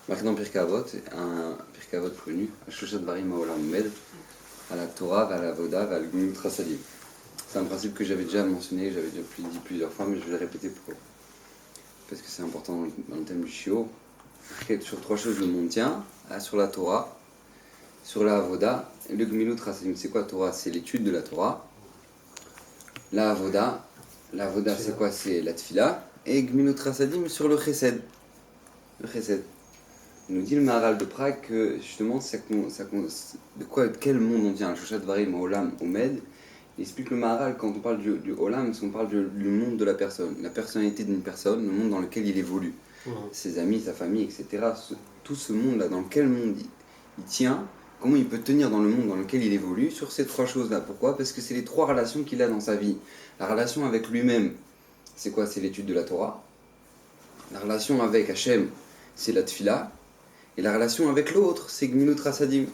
Marqué dans Pirkei Avot, un Pirkei Avot connu, Shoshat Varim Haolam Omed, à la Torah, à la Avoda, à la Gemilut Chasadim. C'est un principe que j'avais déjà mentionné, j'avais déjà dit plusieurs fois, mais je vais le répéter parce que c'est important dans le thème du Shiur. Sur trois choses, le monde tient, sur la Torah, sur la Avoda, et le Gemilut Chasadim. C'est quoi la Torah? C'est l'étude de la Torah. La Avoda, c'est quoi? C'est la Tfila. Et Gemilut Chasadim sur le Chesed. Le Chesed. Il nous dit le Maharal de Prague que justement, de quel monde on tient? Shoshat Varim Haolam Omed. Il explique le Maharal quand on parle du Olam, c'est qu'on parle du monde de la personne, la personnalité d'une personne, le monde dans lequel il évolue, ses amis, sa famille, etc. Tout ce monde-là, dans quel monde il tient, comment il peut tenir dans le monde dans lequel il évolue, sur ces trois choses-là. Pourquoi? Parce que c'est les trois relations qu'il a dans sa vie. La relation avec lui-même, c'est quoi? C'est l'étude de la Torah. La relation avec Hachem, c'est la Tfila. Et la relation avec l'autre, c'est Gemilut Chasadim.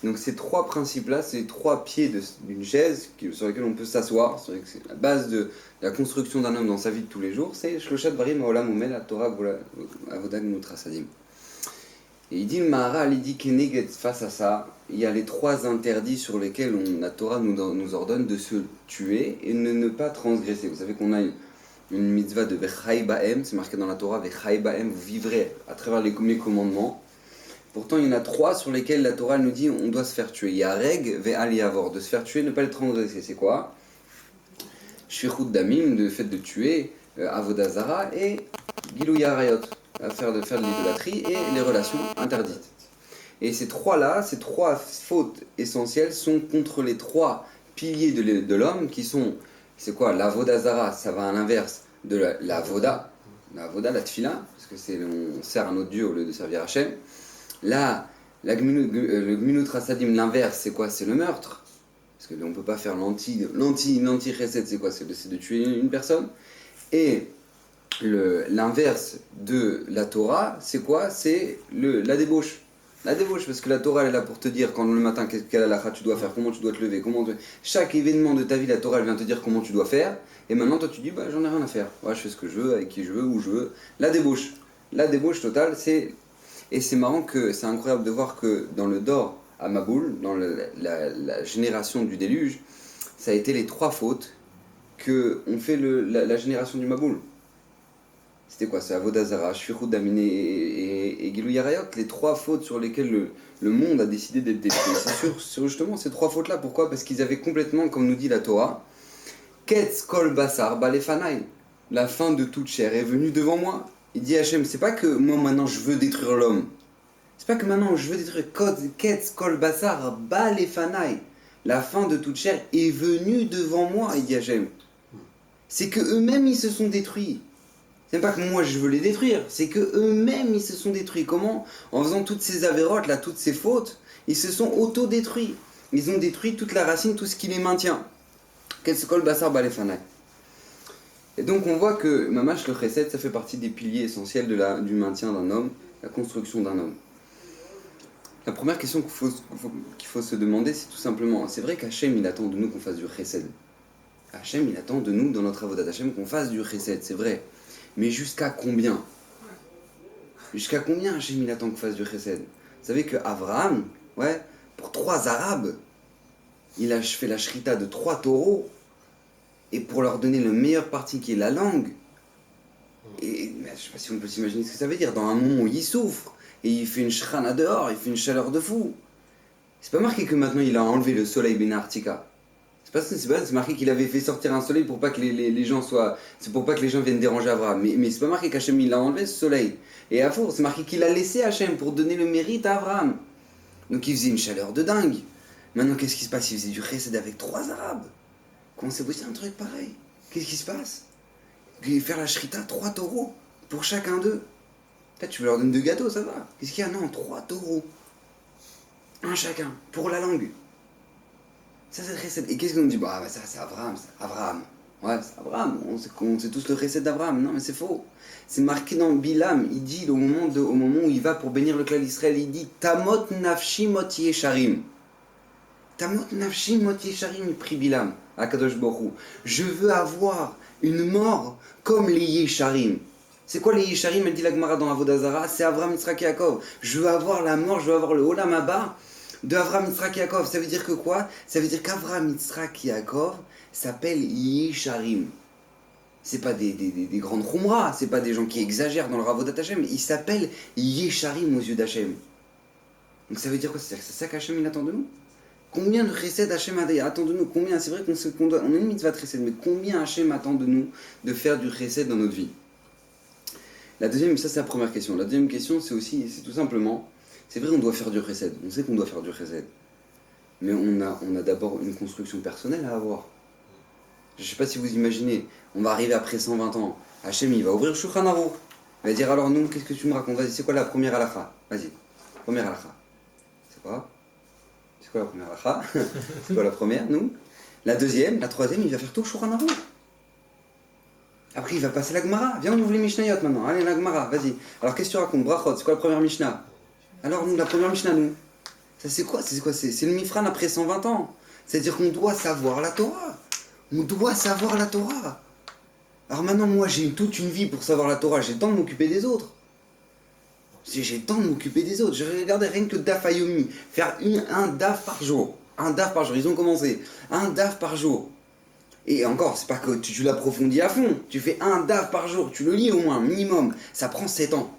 Donc ces trois principes-là, c'est trois pieds d'une chaise sur lesquels on peut s'asseoir. C'est la base de la construction d'un homme dans sa vie de tous les jours, c'est Shoshat Varim Haolam Omed, la Torah, Avoda, Gemilut Chasadim. Et il dit le Maharal, il dit qu'Eneged, face à ça, il y a les trois interdits sur lesquels la Torah nous ordonne de se tuer et de ne pas transgresser. Vous savez qu'on a une mitzvah de Vechai Ba'em, c'est marqué dans la Torah, Vechai Ba'em, vous vivrez à travers mes commandements. Pourtant, il y en a trois sur lesquels la Torah nous dit on doit se faire tuer. Il y a Reg, Ve'al Yavor, de se faire tuer, ne pas le transgresser. C'est quoi? Shvichut Damim, le fait de tuer, Avodah Zara, et Gilou Yarayot, faire de l'idolâtrie et les relations interdites. Et ces trois-là, ces trois fautes essentielles sont contre les trois piliers de l'homme qui sont, c'est quoi? L'Avodah Zara, ça va à l'inverse de l'Avoda, la Tfila, parce que on sert un autre Dieu au lieu de servir Hachem. Là, le Gemilut Chasadim, l'inverse, c'est quoi? C'est le meurtre. Parce qu'on ne peut pas faire l'anti-chesed, c'est quoi? C'est de tuer une personne. Et l'inverse de la Torah, c'est quoi? C'est la débauche. La débauche, parce que la Torah, elle est là pour te dire, quand le matin, quelle halakha tu dois faire, comment tu dois te lever, chaque événement de ta vie, la Torah, elle vient te dire comment tu dois faire. Et maintenant, toi, tu dis, j'en ai rien à faire. Ouais, je fais ce que je veux, avec qui je veux, où je veux. La débauche totale, c'est... Et c'est marrant c'est incroyable de voir que dans le Dor à Maboul, dans la génération du déluge, ça a été les trois fautes que ont fait la génération du Maboul. C'était quoi? C'est Avodah Zara, Shvichut Damim et Gilou Yarayot, les trois fautes sur lesquelles le monde a décidé d'être détruit. C'est sur justement ces trois fautes-là. Pourquoi? Parce qu'ils avaient complètement, comme nous dit la Torah, Ketz Kol Basar Balefanai, la fin de toute chair est venue devant moi. Il dit Hachem, c'est pas que moi maintenant je veux détruire l'homme. C'est pas que maintenant je veux détruire Ketz Kol Basar Balefanai. La fin de toute chair est venue devant moi, il dit Hachem. C'est que eux-mêmes ils se sont détruits. C'est pas que moi je veux les détruire, c'est que eux-mêmes ils se sont détruits. Comment? En faisant toutes ces avérotes là, toutes ces fautes, ils se sont auto-détruits. Ils ont détruit toute la racine, tout ce qui les maintient. Ketz Kol Basar Balefanai. Et donc on voit que Mamash le Chesed, ça fait partie des piliers essentiels du maintien d'un homme, la construction d'un homme. La première question qu'il faut se demander, c'est tout simplement, c'est vrai qu'Hachem il attend de nous qu'on fasse du Chesed. Hachem il attend de nous dans notre avodat Hachem qu'on fasse du Chesed, c'est vrai. Mais jusqu'à combien? Jusqu'à combien Hachem il attend qu'on fasse du Chesed? Vous savez que Abraham, pour 3 Arabes, il a fait la shrita de 3 taureaux. Et pour leur donner le meilleur parti qui est la langue, et je ne sais pas si on peut s'imaginer ce que ça veut dire, dans un moment où il souffre, et il fait une shrana dehors, il fait une chaleur de fou. C'est pas marqué que maintenant il a enlevé le soleil Benartika. C'est marqué qu'il avait fait sortir un soleil pour pas que les gens soient... C'est pour pas que les gens viennent déranger Abraham. Mais c'est pas marqué qu'Hachem il a enlevé ce soleil. Et à force, c'est marqué qu'il a laissé Hachem pour donner le mérite à Abraham. Donc il faisait une chaleur de dingue. Maintenant qu'est-ce qui se passe? Il faisait du chesed avec 3 Arabes. Comment c'est possible un truc pareil? Qu'est-ce qui se passe? Faire la shrita, 3 taureaux pour chacun d'eux. Là, tu veux leur donner 2 gâteaux, ça va. Qu'est-ce qu'il y a? Non, 3 taureaux. Un chacun, pour la langue. Ça, c'est le chesed. Et qu'est-ce qu'on dit? Ça, c'est Abraham. Ouais, c'est Abraham. On sait tous le chesed d'Abraham. Non, mais c'est faux. C'est marqué dans Bilam. Il dit, au moment où il va pour bénir le clan d'Israël, il dit Tamot nafshi mot yesharim. Tamot nafshi mot yesharim, il prie Bilam. Akadosh Borou. Je veux avoir une mort comme les Yesharim. C'est quoi les Yisharim? Elle dit la Gemara dans Avodah Zarah, c'est Avram, Yitzhak, Yaakov. Je veux avoir la mort, je veux avoir le Olam Haba de Avram, Yitzhak, Yaakov. Ça veut dire que quoi? Ça veut dire qu'Avram, Yitzhak, Yaakov s'appellent Yisharim. C'est pas des grandes khumras, c'est pas des gens qui exagèrent dans leur avodat Hashem, ils s'appellent Yesharim aux yeux d'Hachem. Donc ça veut dire quoi? C'est ça qu'Hachem il attend de nous? Combien de chesed Hachem attend de nous? Combien? C'est vrai on a une mitzvah de chesed, mais combien Hachem attend de nous de faire du chesed dans notre vie? La deuxième, ça c'est la première question. La deuxième question, c'est tout simplement, c'est vrai on doit faire du chesed, on sait qu'on doit faire du chesed, mais on a d'abord une construction personnelle à avoir. Je ne sais pas si vous imaginez, on va arriver après 120 ans, Hachem il va ouvrir Shulchan Aruch, il va dire alors nous, qu'est-ce que tu me racontes? Vas-y, c'est quoi la première halakha? Vas-y, première halakha. C'est quoi? C'est quoi la première halakha? C'est quoi la première, nous? La deuxième, la troisième, il va faire tout Shulchan Aruch. Après il va passer la Gemara, viens on ouvre les Mishnayot maintenant, allez la Gemara, vas-y. Alors qu'est-ce que tu racontes? Brachot, c'est quoi la première Mishnah? Alors nous, la première Mishnah, nous, ça c'est quoi? C'est le Mifran après 120 ans. C'est-à-dire qu'on doit savoir la Torah. On doit savoir la Torah. Alors maintenant, moi, j'ai toute une vie pour savoir la Torah. J'ai le temps de m'occuper des autres. J'ai le temps de m'occuper des autres. J'ai regardé rien que Daf Ayomi. Faire un Daf par jour. Un Daf par jour. Ils ont commencé. Un Daf par jour. Et encore, c'est pas que tu l'approfondis à fond. Tu fais un Daf par jour. Tu le lis au moins, minimum. Ça prend 7 ans.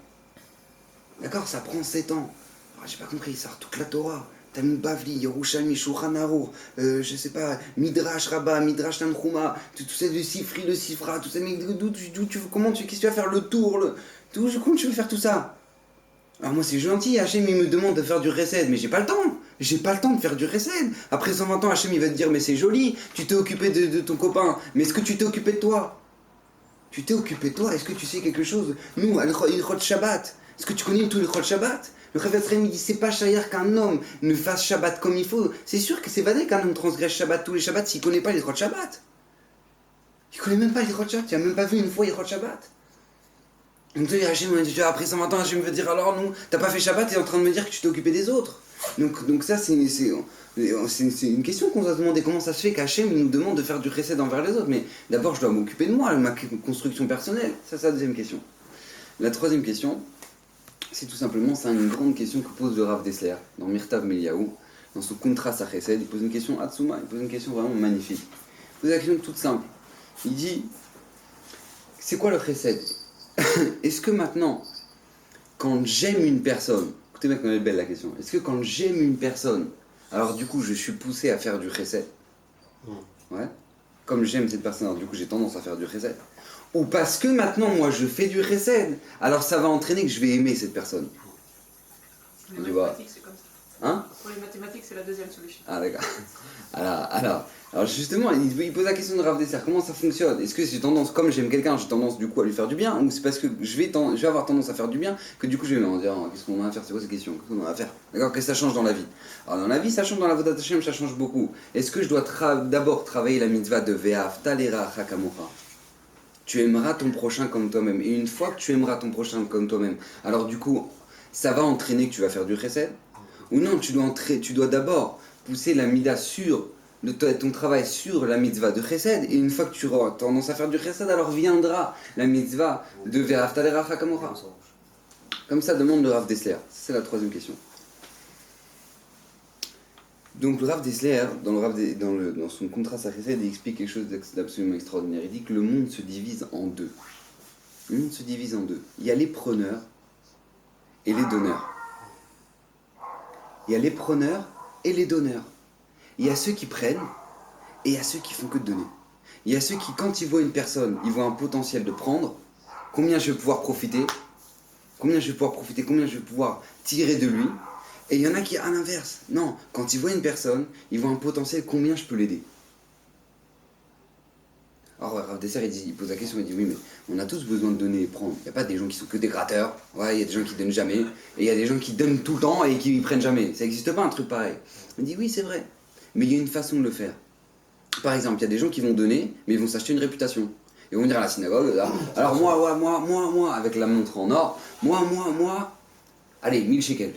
D'accord? Ça prend 7 ans. Alors, j'ai pas compris. Ça sort toute la Torah. Talmud Bavli, Yerushalmi, Shulchan Aruch, je sais pas, Midrash Rabbah, Midrash Tanchuma, tout ça de Sifri, de Sifra, tout ça, mais qu'est-ce que tu vas faire le tour, comment tu veux faire tout ça? Alors moi c'est gentil, Hachem il me demande de faire du recède, mais j'ai pas le temps. J'ai pas le temps de faire du recède. Après 120 ans, Hachem il va te dire, mais c'est joli, tu t'es occupé de ton copain, mais est-ce que tu t'es occupé de toi? Tu t'es occupé de toi, est-ce que tu sais quelque chose? Nous, Ilchot Shabbat, est-ce que tu connais tous les Ilchot Shabbat? Le Chavetz Chaim dit c'est pas chahir qu'un homme ne fasse Shabbat comme il faut. C'est sûr que c'est vadé qu'un homme transgresse Shabbat tous les Shabbats s'il connaît pas les Ilchot Shabbat. Il connaît même pas les Ilchot Shabbat, tu as même pas vu une fois les Ilchot Shabbat. Donc après 120 ans, Hachem veut dire alors nous, t'as pas fait Shabbat, t'es en train de me dire que tu t'es occupé des autres. Donc ça c'est une question qu'on doit se demander, comment ça se fait qu'Hachem il nous demande de faire du chesed envers les autres. Mais d'abord je dois m'occuper de moi, de ma construction personnelle. Ça c'est la deuxième question. La troisième question, c'est tout simplement, c'est une grande question que pose le Rav Dessler dans Mirtav Meliaou, dans son Kontra Sachesed. Il pose une question Hatsuma, il pose une question vraiment magnifique. Il pose une question toute simple. Il dit, c'est quoi le chesed? Est-ce que maintenant, quand j'aime une personne, écoutez bien comme elle est belle la question, est-ce que quand j'aime une personne, alors du coup je suis poussé à faire du chesed? Ouais. Comme j'aime cette personne, alors du coup j'ai tendance à faire du chesed. Ou parce que maintenant moi je fais du chesed, alors ça va entraîner que je vais aimer cette personne. Pour les mathématiques, c'est comme ça. Hein? Pour les mathématiques, c'est la deuxième solution. Ah d'accord. Alors justement, il pose la question de Rav Dessler, comment ça fonctionne? Est-ce que j'ai tendance, comme j'aime quelqu'un, j'ai tendance du coup à lui faire du bien? Ou c'est parce que je vais avoir tendance à faire du bien que du coup je vais me dire, qu'est-ce qu'on a à faire? C'est quoi cette question? Qu'est-ce qu'on a à faire? D'accord? Qu'est-ce que ça change dans la vie? Alors dans la vie, ça change, dans la Avodat Hashem, ça change beaucoup. Est-ce que je dois d'abord travailler la mitzvah de Ve'ahavta l'iracha kamocha? Tu aimeras ton prochain comme toi-même. Et une fois que tu aimeras ton prochain comme toi-même, alors du coup, ça va entraîner que tu vas faire du chesed? Ou non, tu dois d'abord pousser la mida sur ton travail sur la mitzvah de chesed, et une fois que tu auras tendance à faire du chesed, alors viendra la mitzvah de Ve'ahavta l'iracha kamocha. Comme ça demande le Rav Dessler. C'est la troisième question. Donc le Rav Dessler, dans son contrat Sachesed, il explique quelque chose d'absolument extraordinaire. Il dit que le monde se divise en deux. Le monde se divise en deux. Il y a les preneurs et les donneurs. Il y a les preneurs et les donneurs. Il y a ceux qui prennent et il y a ceux qui font que donner. Il y a ceux qui, quand ils voient une personne, ils voient un potentiel de prendre. Combien je vais pouvoir profiter? Combien je vais pouvoir tirer de lui? Et il y en a qui, à l'inverse, non, quand ils voient une personne, ils voient un potentiel, combien je peux l'aider? Alors, Rav Dessler, il pose la question, il dit, oui, mais on a tous besoin de donner et prendre. Il n'y a pas des gens qui sont que des gratteurs, ouais, il y a des gens qui donnent jamais, et il y a des gens qui donnent tout le temps et qui prennent jamais. Ça n'existe pas un truc pareil. Il dit, oui, c'est vrai, mais il y a une façon de le faire. Par exemple, il y a des gens qui vont donner, mais ils vont s'acheter une réputation. Ils vont venir à la synagogue, là, alors moi, avec la montre en or, moi, allez, 1000 shekels.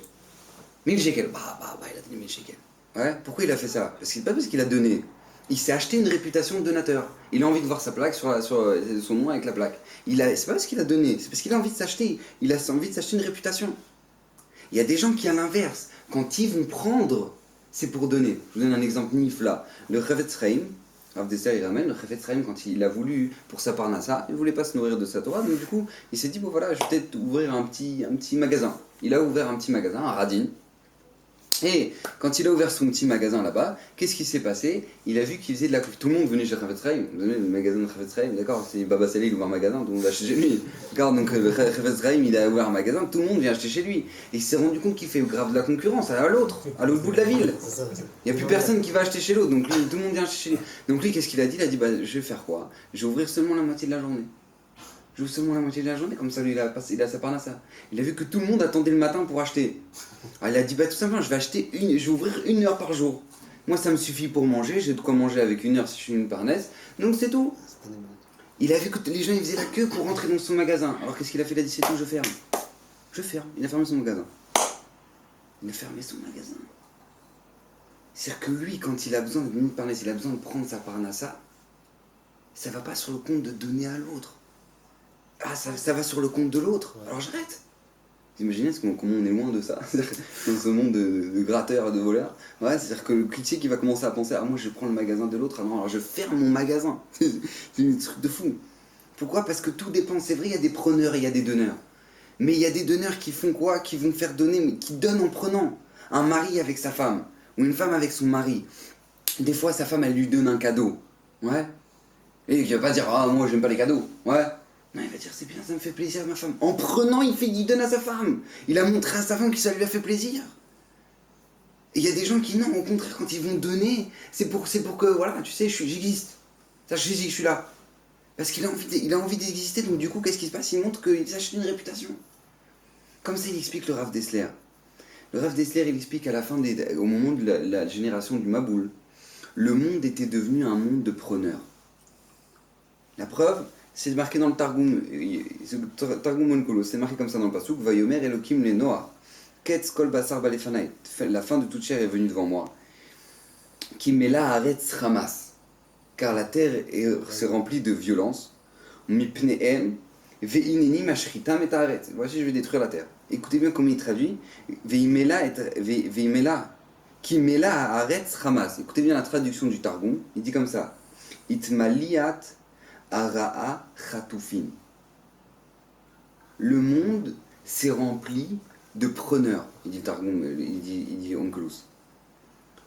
1000 shekels, il a donné 1000 shekels. Ouais, pourquoi il a fait ça? Pas parce qu'il a donné, Il s'est acheté une réputation de donateur. Il a envie de voir sa plaque sur son nom avec la plaque. C'est pas parce qu'il a donné, c'est parce qu'il a envie de s'acheter. Il a envie de s'acheter une réputation. Il y a des gens qui, à l'inverse, quand ils vont prendre, c'est pour donner. Je vous donne un exemple nif là. Le Chavetz Chaim, Rav Dessler il ramène, le Chavetz Chaim, quand il a voulu, pour sa parnassa, il ne voulait pas se nourrir de sa Torah, donc du coup, il s'est dit, bon voilà, je vais peut-être ouvrir un petit magasin. Il a ouvert un petit magasin, un radin. Et quand il a ouvert son petit magasin là-bas, qu'est-ce qui s'est passé? Il a vu qu'il faisait de la coupe. Tout le monde venait chez Chavetz Chaim, le magasin de Chavetz Chaim, d'accord? C'est Baba Salé, il ouvre un magasin, tout le monde va acheter chez lui. D'accord? Donc le Chavetz Chaim, il a ouvert un magasin, tout le monde vient acheter chez lui. Et il s'est rendu compte qu'il fait grave de la concurrence à l'autre bout de la ville. Il n'y a plus personne qui va acheter chez l'autre, donc lui, tout le monde vient acheter chez lui. Donc lui, qu'est-ce qu'il a dit? Il a dit, bah, je vais faire quoi? Je vais ouvrir seulement la moitié de la journée. J'ouvre seulement la moitié de la journée, comme ça lui il a sa parnassa. Il a vu que tout le monde attendait le matin pour acheter. Alors il a dit bah tout simplement je vais ouvrir 1 heure par jour. Moi ça me suffit pour manger, j'ai de quoi manger avec 1 heure si je suis une parnasse, donc c'est tout. Il a vu que les gens ils faisaient la queue pour rentrer dans son magasin. Alors qu'est-ce qu'il a fait? Il a dit c'est tout, je ferme. Je ferme. Il a fermé son magasin. Il a fermé son magasin. C'est-à-dire que lui quand il a besoin de parnasse, il a besoin de prendre sa parnassa, ça va pas sur le compte de donner à l'autre. Ah, ça va sur le compte de l'autre, alors j'arrête. Vous imaginez comment on est loin de ça, dans ce monde de gratteurs et de voleurs. Ouais, c'est-à-dire que le critique qui va commencer à penser, ah moi je prends le magasin de l'autre, ah non, alors je ferme mon magasin. C'est un truc de fou. Pourquoi? Parce que tout dépend, c'est vrai, il y a des preneurs et il y a des donneurs. Mais il y a des donneurs qui font quoi? Qui vont faire donner, mais qui donnent en prenant. Un mari avec sa femme, ou une femme avec son mari. Des fois sa femme elle lui donne un cadeau. Ouais. Et il va pas dire, ah moi j'aime pas les cadeaux. Ouais. Non, il va dire c'est bien, ça me fait plaisir ma femme. En prenant, il donne à sa femme. Il a montré à sa femme que ça lui a fait plaisir. Et il y a des gens qui non, au contraire, quand ils vont donner, c'est pour que, voilà, tu sais, j'existe. Ça, je suis là. Parce qu'il a envie d'exister, donc du coup, qu'est-ce qui se passe? Il montre qu'il s'achète une réputation. Comme ça, il explique le Rav Dessler. Le Rav Dessler, il explique à la fin, au moment de la génération du Maboul, le monde était devenu un monde de preneurs. La preuve, c'est marqué dans le Targum, Targum Onkelos, c'est marqué comme ça dans le Pasuk, Vayomer Elokim le Noah, Ketz Kol Basar Balefanai, la fin de toute chair est venue devant moi, Kimela Aretz Ramas, car la terre s'est remplie de violence, Mipneem, Veineni Mashritam et Aretz, voici je vais détruire la terre. Écoutez bien comment il traduit, Veimela, Kimela Aretz Ramas, écoutez bien la traduction du Targum, il dit comme ça, Itmaliat Ara'a Khatoufin. Le monde s'est rempli de preneurs, il dit Targum, il dit Onkelos.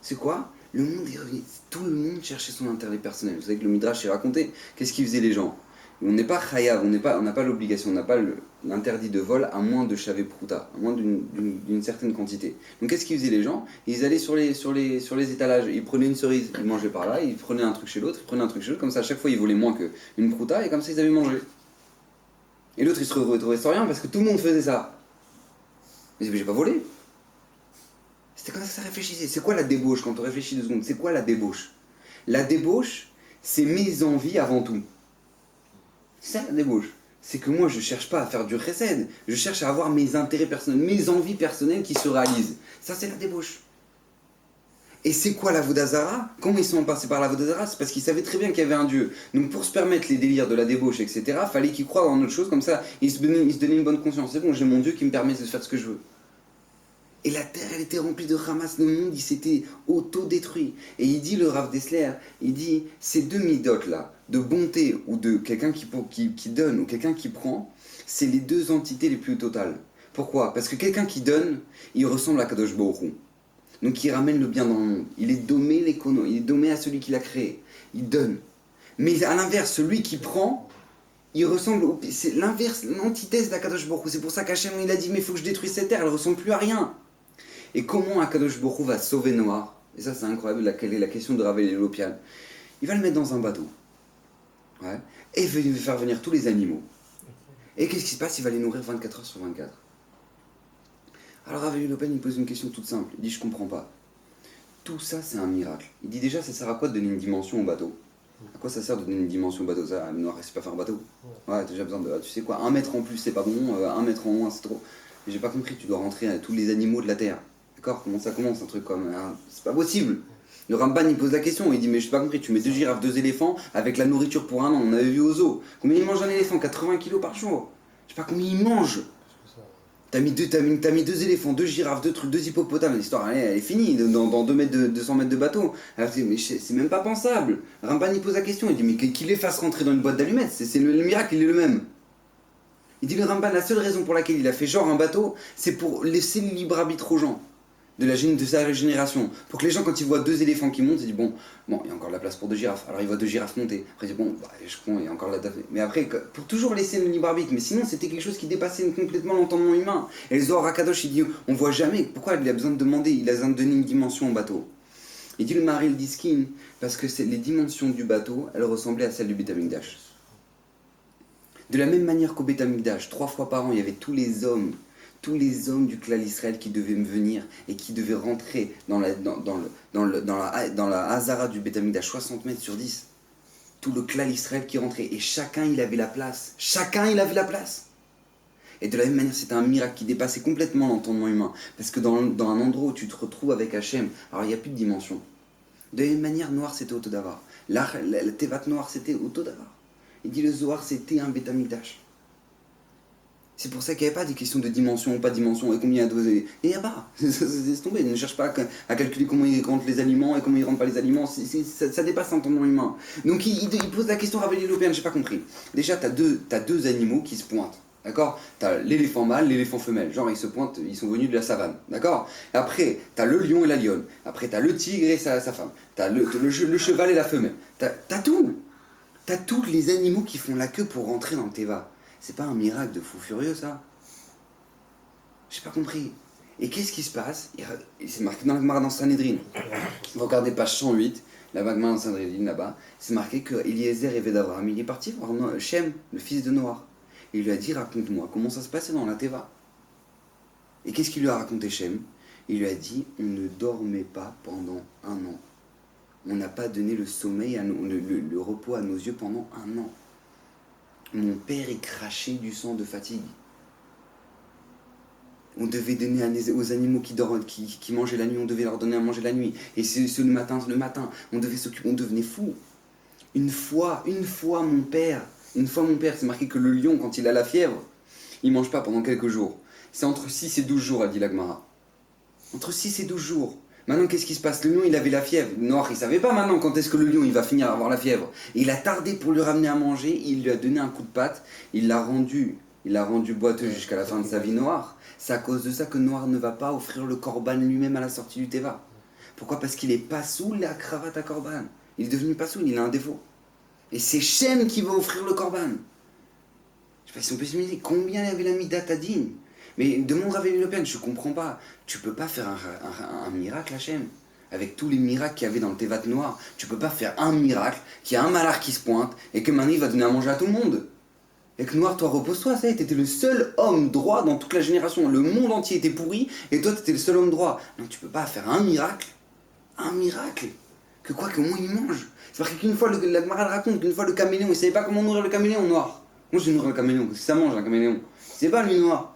C'est quoi? Le monde est revenu, tout le monde cherchait son intérêt personnel. Vous savez que le Midrash est raconté, qu'est-ce qu'ils faisaient les gens? On n'est pas chayav, on n'a pas l'obligation, on n'a pas l'interdit de vol à moins de chavé prouta, à moins d'une certaine quantité. Donc qu'est-ce qu'ils faisaient les gens? Ils allaient sur les étalages, ils prenaient une cerise, ils mangeaient par là, ils prenaient un truc chez l'autre, comme ça à chaque fois ils volaient moins qu'une prouta, et comme ça ils avaient mangé. Et l'autre il se retrouvait sans rien parce que tout le monde faisait ça. Mais j'ai pas volé. C'était comme ça que ça réfléchissait. C'est quoi la débauche quand on réfléchit 2 secondes? C'est quoi la débauche? La débauche, c'est mes envies avant tout. C'est ça la débauche. C'est que moi je cherche pas à faire du chesed, je cherche à avoir mes intérêts personnels, mes envies personnelles qui se réalisent. Ça c'est la débauche. Et c'est quoi la Vodazara? Comment ils sont passés par la Vodazara? C'est parce qu'ils savaient très bien qu'il y avait un Dieu. Donc pour se permettre les délires de la débauche, etc., fallait qu'ils croient en autre chose, comme ça ils se donnaient une bonne conscience. C'est bon, j'ai mon Dieu qui me permet de faire ce que je veux. Et la terre, elle était remplie de Hamas, le monde, il s'était auto-détruit. Et il dit, le Rav Dessler, il dit, ces 2 midotes là, de bonté ou de quelqu'un qui donne ou quelqu'un qui prend, c'est les 2 entités les plus totales. Pourquoi? Parce que quelqu'un qui donne, il ressemble à Kadosh Baruch Hu. Donc il ramène le bien dans le monde. Il est domé l'économie, il est domé à celui qui l'a créé. Il donne. Mais à l'inverse, celui qui prend, il ressemble, c'est l'inverse, l'antithèse d'Akadosh Baruch Hu. C'est pour ça qu'Hachem, il a dit, mais il faut que je détruise cette terre, elle ne ressemble plus à rien. Et comment Akadosh Baruch Hu va sauver Noah? Et ça c'est incroyable, quelle est la question de Rav Lopian. Il va le mettre dans un bateau. Ouais. Et il va faire venir tous les animaux. Et qu'est-ce qui se passe? Il va les nourrir 24 heures sur 24. Alors Rav Lopian il pose une question toute simple. Il dit je comprends pas. Tout ça c'est un miracle. Il dit déjà ça sert à quoi de donner une dimension au bateau? À quoi ça sert de donner une dimension au bateau? Ça, Noah c'est pas faire un bateau. Ouais, t'as déjà besoin de, tu sais quoi, 1 mètre en plus c'est pas bon, 1 mètre en moins c'est trop. Mais j'ai pas compris, tu dois rentrer à tous les animaux de la terre. D'accord? Comment ça commence un truc comme... c'est pas possible. Le Ramban il pose la question, il dit mais je n'ai pas compris, tu mets 2 girafes, 2 éléphants avec la nourriture pour un an, on avait vu au zoo. Combien il mange un éléphant? 80 kilos par jour. Je sais pas combien il mange. T'as mis 2 éléphants, 2 girafes, 2 trucs, 2 hippopotames, l'histoire elle est finie dans 200 mètres de bateau. Alors, mais c'est même pas pensable. Ramban il pose la question, il dit mais qu'il les fasse rentrer dans une boîte d'allumettes, c'est le miracle il est le même. Il dit le Ramban, la seule raison pour laquelle il a fait genre un bateau, c'est pour laisser le libre arbitre aux gens. De sa génération. Pour que les gens, quand ils voient 2 éléphants qui montent, ils disent bon, il y a encore de la place pour 2 girafes. Alors ils voient 2 girafes monter. Après ils disent bon, il y a encore de la place. Mais après, pour toujours laisser le libre arbitre. Mais sinon, c'était quelque chose qui dépassait complètement l'entendement humain. Et le Zohar HaKadosh, il dit on voit jamais. Pourquoi il a besoin de demander? Il a besoin de donner une dimension au bateau. Il dit le Maharil Diskin, parce que les dimensions du bateau, elles ressemblaient à celles du Beth Amikdash. De la même manière qu'au Beth Amikdash, 3 fois par an, il y avait tous les hommes du clan Israël qui devaient venir et qui devaient rentrer dans la Hazara du Beth Amikdash, 60 mètres sur 10. Tout le clan Israël qui rentrait et chacun il avait la place. Et de la même manière, c'était un miracle qui dépassait complètement l'entendement humain. Parce que dans un endroit où tu te retrouves avec Hachem, alors il n'y a plus de dimension. De la même manière, noir c'était Auto Davar. La Tevat noir c'était Auto Davar. Il dit le Zohar c'était un Beth Amikdash. C'est pour ça qu'il n'y avait pas des questions de dimension ou pas de dimension et combien il y a de... Et il n'y a pas. C'est tombé. Ne cherche pas à calculer comment ils rentrent les aliments et comment ils ne rentrent pas les aliments. Ça dépasse l'entendement humain. Donc il pose la question à Rabbi Lopéen, je n'ai pas compris. Déjà, tu as deux animaux qui se pointent. D'accord? Tu as l'éléphant mâle, l'éléphant femelle. Genre, ils se pointent, ils sont venus de la savane. D'accord? Après, tu as le lion et la lionne. Après, tu as le tigre et sa femme. Tu as le cheval et la femelle. Tu as tout. Tu as tous les animaux qui font la queue pour rentrer dans le Teva. C'est pas un miracle de fou furieux, ça? J'ai pas compris. Et qu'est-ce qui se passe? C'est marqué dans la Gemara dans Sanhedrin. Vous regardez page 108, la Gemara dans Sanhedrin, là-bas. C'est marqué que Eliezer et d'Abraham, il est parti voir Shem, le fils de Noach. Et il lui a dit, raconte-moi, comment ça se passait dans la Teva? Et qu'est-ce qu'il lui a raconté Shem? Il lui a dit, on ne dormait pas pendant 1 an. On n'a pas donné le sommeil, le repos à nos yeux pendant 1 an. Mon père est craché du sang de fatigue. On devait donner aux animaux qui mangeaient la nuit, on devait leur donner à manger la nuit. Et ce le matin, on devait s'occuper, on devenait fou. Une fois mon père, c'est marqué que le lion, quand il a la fièvre, il ne mange pas pendant quelques jours. C'est entre 6 et 12 jours, a dit la Gemara. Entre 6 et 12 jours. Maintenant, qu'est-ce qui se passe? Le lion, il avait la fièvre. Noir, il ne savait pas maintenant quand est-ce que le lion il va finir à avoir la fièvre. Et il a tardé pour lui ramener à manger. Il lui a donné un coup de patte. Il l'a rendu boiteux jusqu'à la fin de sa vie, Noir. C'est à cause de ça que Noir ne va pas offrir le korban lui-même à la sortie du Teva. Pourquoi? Parce qu'il n'est pas sous la cravate à korban. Il est devenu pas sous, il a un défaut. Et c'est Shem qui va offrir le korban. Je ne sais pas si on peut s'imaginer combien il y avait la Midat Adin. Mais demande à Rabbi Lopéen, je comprends pas. Tu peux pas faire un miracle, Hachem. Avec tous les miracles qu'il y avait dans le Tevat noir, tu peux pas faire un miracle, qu'il y a un malheur qui se pointe, et que maintenant il va donner à manger à tout le monde. Et que Noir, toi, repose-toi, ça y est, t'étais le seul homme droit dans toute la génération. Le monde entier était pourri, et toi, t'étais le seul homme droit. Non, tu peux pas faire un miracle. Un miracle. Que quoi, qu'au moins il mange. C'est parce qu'une fois, la Gemara raconte qu'une fois le caméléon, il savait pas comment nourrir le caméléon Noir. Moi, je vais nourrir le caméléon, parce que ça mange un caméléon. C'est pas lui Noir.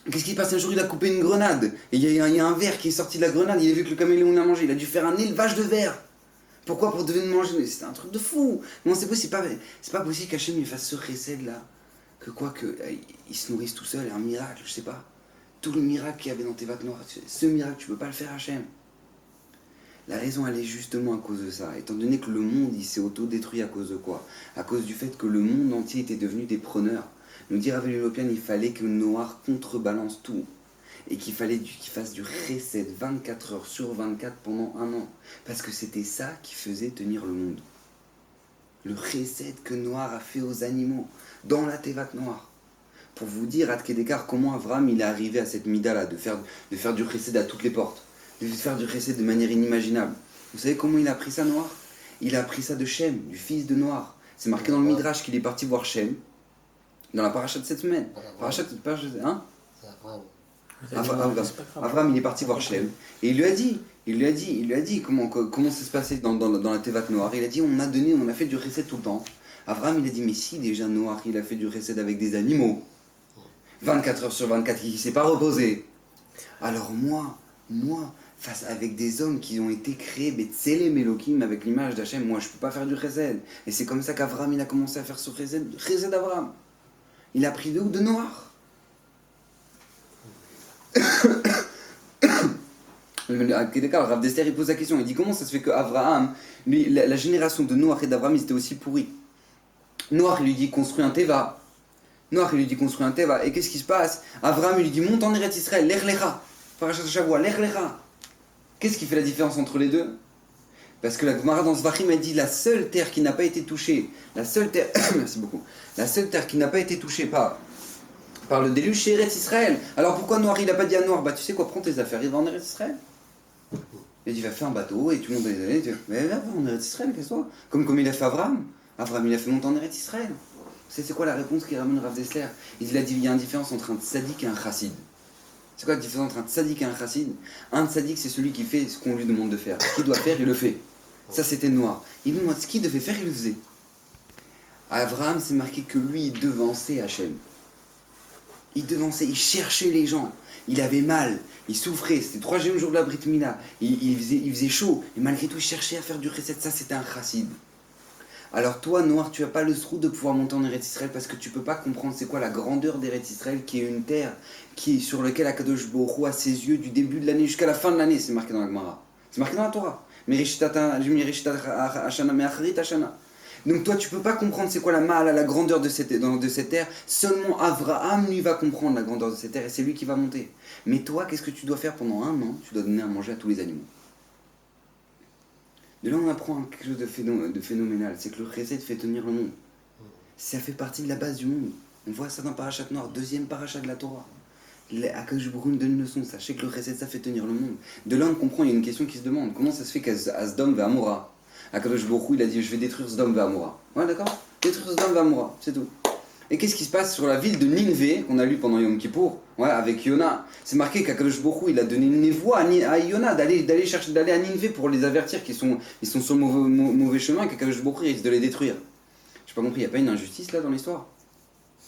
Qu'est-ce qui se passe? Un jour, il a coupé une grenade. Et il y a un ver qui est sorti de la grenade. Il a vu que le caméléon l'a mangé. Il a dû faire un élevage de vers. Pourquoi? Pour devenir manger. Mais c'était un truc de fou. Non, c'est pas possible qu'Hachem il fasse ce recède là. Que quoi, il se nourrisse tout seul. Un miracle, je sais pas. Tout le miracle qu'il y avait dans tes vates noires. Ce miracle, tu peux pas le faire, Hachem. La raison, elle est justement à cause de ça. Étant donné que le monde, il s'est auto-détruit à cause de quoi? À cause du fait que le monde entier était devenu des preneurs. Nous dire à Rabbi Lopéen, il fallait que Noir contrebalance tout. Et qu'il fallait qu'il fasse du chesed 24 heures sur 24 pendant 1 an. Parce que c'était ça qui faisait tenir le monde. Le chesed que Noir a fait aux animaux, dans la Tevat Noire. Pour vous dire, à Tkedekar, comment Avram il est arrivé à cette mida-là, de faire du chesed à toutes les portes. De faire du chesed de manière inimaginable. Vous savez comment il a appris ça, Noir? Il a appris ça de Shem, du fils de Noir. C'est marqué dans le Midrash qu'il est parti voir Shem. Dans la paracha de cette semaine. Hein? Avram, il est parti voir Shem. Et il lui a dit comment ça se passait dans la Tevat Noire. Il a dit, on a fait du recette tout le temps. Avram, il a dit, mais si déjà Noir, il a fait du recette avec des animaux, 24 heures sur 24, il ne s'est pas reposé. Alors moi, face avec des hommes qui ont été créés, Betselem Elohim, avec l'image d'Hachem. Moi, je ne peux pas faire du chesed. Et c'est comme ça qu'Avram, il a commencé à faire ce chesed Avram. Il a pris de où? De Noach. Le Rav d'Esther, il pose la question. Il dit comment ça se fait que Abraham, lui, la génération de Noach et d'Avram, ils étaient aussi pourris. Noach, il lui dit construis un Teva. Noach, il lui dit construis un Teva. Et qu'est-ce qui se passe? Abraham, il lui dit monte en Eretz Israël, Lech Lecha. Parashat Shavua, Lech Lecha. Qu'est-ce qui fait la différence entre les deux? Parce que la Gemara dans Zvachim, elle dit la seule terre qui n'a pas été touchée, la seule terre, merci beaucoup, la seule terre qui n'a pas été touchée par le déluge, c'est Eretz Israël. Alors pourquoi Noach, il n'a pas dit à Noach, bah tu sais quoi, prends tes affaires, il va en Eretz Israël. Il dit va faire un bateau et tout le monde va les aller. Mais va en Eretz Israël, qu'est-ce que comme il a fait Abraham. Abraham, il a fait monter en Eretz Israël. C'est quoi la réponse qu'il ramène Rav Dessler? Il a dit il y a une différence entre un tzaddik et un chassid. C'est quoi la différence entre un tzaddik et un chassid? Un tzaddik, c'est celui qui fait ce qu'on lui demande de faire. Ce qu'il doit faire, il le fait. Ça, c'était noir. Il nous demande ce qu'il devait faire, il le faisait. Abraham, c'est marqué que lui, il devançait Hachem. Il devançait, il cherchait les gens. Il avait mal, il souffrait. C'était le 3e jour de la Brit Mila. Il faisait chaud. Et malgré tout, il cherchait à faire du chesed. Ça, c'était un chassid. Alors toi, Noir, tu n'as pas le srout de pouvoir monter en Eretz Israël parce que tu ne peux pas comprendre c'est quoi la grandeur d'Eretz Israël, qui est une terre sur laquelle Akadosh Baruch Hu a ses yeux du début de l'année jusqu'à la fin de l'année. C'est marqué dans la Gemara. C'est marqué dans la Torah. Donc toi, tu peux pas comprendre c'est quoi la grandeur de cette terre. Seulement Abraham, lui, va comprendre la grandeur de cette terre et c'est lui qui va monter. Mais toi, qu'est-ce que tu dois faire pendant 1 an? Tu dois donner à manger à tous les animaux. De là, on apprend quelque chose de phénoménal. C'est que le chesed fait tenir le monde. Ça fait partie de la base du monde. On voit ça dans Parashat Noir, 2e parashat de la Torah. Akadosh Baruch Hu donne une leçon. Sachez que le chesed, ça fait tenir le monde. De là, on comprend, il y a une question qui se demande. Comment ça se fait qu'à Sdom va Amora, Akadosh Baruch Hu, il a dit je vais détruire Sdom va Amora. Ouais, d'accord? Détruire Sdom va Amora, c'est tout. Et qu'est-ce qui se passe sur la ville de Ninvé, qu'on a lu pendant Yom Kippour, ouais, avec Yona? C'est marqué qu'Akadosh Baruch Hu, il a donné une névoie à Yona d'aller à Ninvé pour les avertir qu'ils sont sur le mauvais chemin et qu'Akadosh Baruch Hu risque de les détruire. J'ai pas compris, il n'y a pas une injustice là dans l'histoire?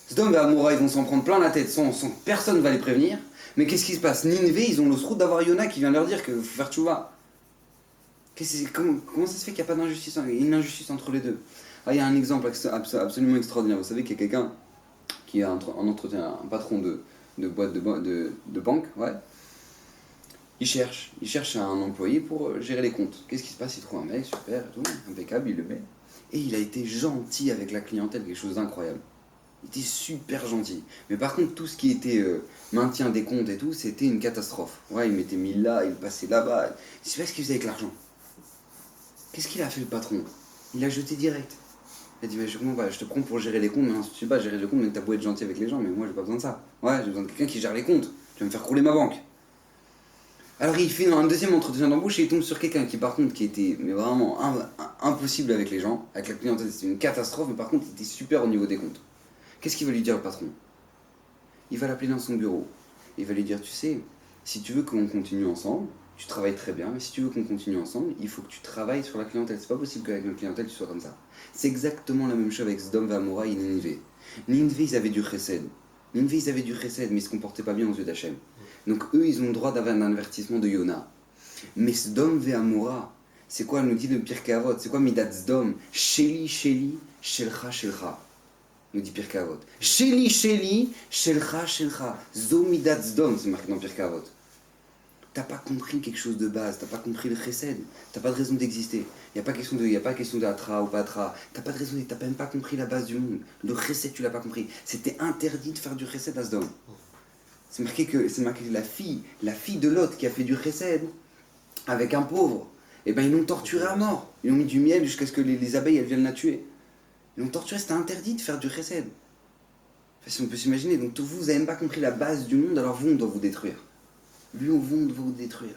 Sdom et Amora, ils vont s'en prendre plein la tête sans personne ne va les prévenir. Mais qu'est-ce qui se passe? Ninvé, ils ont le srout d'avoir Yona qui vient leur dire qu'il faut faire tchouva. Comment ça se fait qu'il n'y a pas d'injustice, une injustice entre les deux? Ah, il y a un exemple absolument extraordinaire. Vous savez qu'il y a quelqu'un qui a un patron de boîte de banque, ouais. Il cherche un employé pour gérer les comptes. Qu'est-ce qui se passe? Il trouve un mec super, et tout, impeccable, il le met. Et il a été gentil avec la clientèle, quelque chose d'incroyable. Il était super gentil. Mais par contre, tout ce qui était maintien des comptes et tout, c'était une catastrophe. Ouais, il mettait 1000 là, il passait là-bas. Il sait pas ce qu'il faisait avec l'argent. Qu'est-ce qu'il a fait le patron? Il l'a jeté direct. Il a dit, je te prends pour gérer les comptes, mais je sais pas gérer les comptes, mais t'as beau être gentil avec les gens, mais moi j'ai pas besoin de ça. Ouais, j'ai besoin de quelqu'un qui gère les comptes. Tu vas me faire crouler ma banque. Alors il fait un 2e entretien d'embauche et il tombe sur quelqu'un qui par contre qui était vraiment impossible avec les gens, avec la clientèle, c'était une catastrophe, mais par contre il était super au niveau des comptes. Qu'est-ce qu'il va lui dire le patron? Il va l'appeler dans son bureau. Il va lui dire, tu sais, si tu veux qu'on continue ensemble, tu travailles très bien, mais si tu veux qu'on continue ensemble, il faut que tu travailles sur la clientèle. C'est pas possible qu'avec notre clientèle, tu sois comme ça. C'est exactement la même chose avec Sdom, Amora et Ninvé. Ninvé, ils avaient du chesed. Ninvé, ils avaient du chesed, mais ils se comportaient pas bien aux yeux d'Hachem. Donc eux, ils ont le droit d'avoir un avertissement de Yona. Mais Sdom et Amora, c'est quoi, nous dit le Pirkei Avot? C'est quoi Midat Sdom? Sheli, Sheli, Shelcha, Shelcha. Nous dit Pirkei Avot. Sheli, Sheli, Shelcha, Shelcha. Zo Midat Sdom, c'est marqué dans Pirkei Avot. T'as pas compris quelque chose de base, t'as pas compris le chesed, t'as pas de raison d'exister. Il n'y a pas question de atra ou pas atra, t'as pas de raison, t'as même pas compris la base du monde. Le chesed, tu l'as pas compris. C'était interdit de faire du chesed à Sdom. C'est marqué que la fille de Lot qui a fait du chesed avec un pauvre, et ben ils l'ont torturé à mort. Ils ont mis du miel jusqu'à ce que les abeilles elles viennent la tuer. Ils l'ont torturé, c'était interdit de faire du chesed. Enfin, si on peut s'imaginer, donc vous avez même pas compris la base du monde, alors vous on doit vous détruire. Lui, on va vous détruire.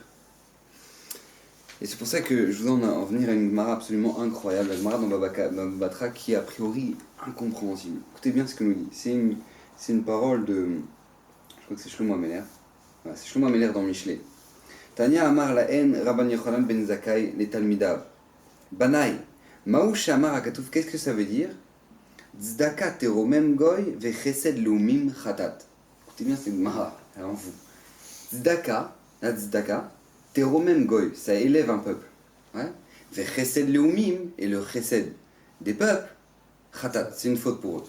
Et c'est pour ça que je voudrais en venir à une Gemara absolument incroyable, la Gemara dans Baba Batra qui est a priori incompréhensible. Écoutez bien ce que nous dit. C'est une parole de... Je crois que c'est Shlomo Ameler. Voilà, c'est Shlomo Ameler dans Michelet. Tanya Amar la haine Rabban Yochanan ben Zakkai les Talmidav. Banaï. Maouch Amar Akatouf, qu'est-ce que ça veut dire? Tzedaka teromem goy ve chesed leumim chatat. Écoutez bien cette Gemara, alors vous. Tzedaka, la tzedaka, Teromem goy, ça élève un peuple. Ouais. Ve chesed leumim, et le chesed des peuples, khatat, c'est une faute pour eux.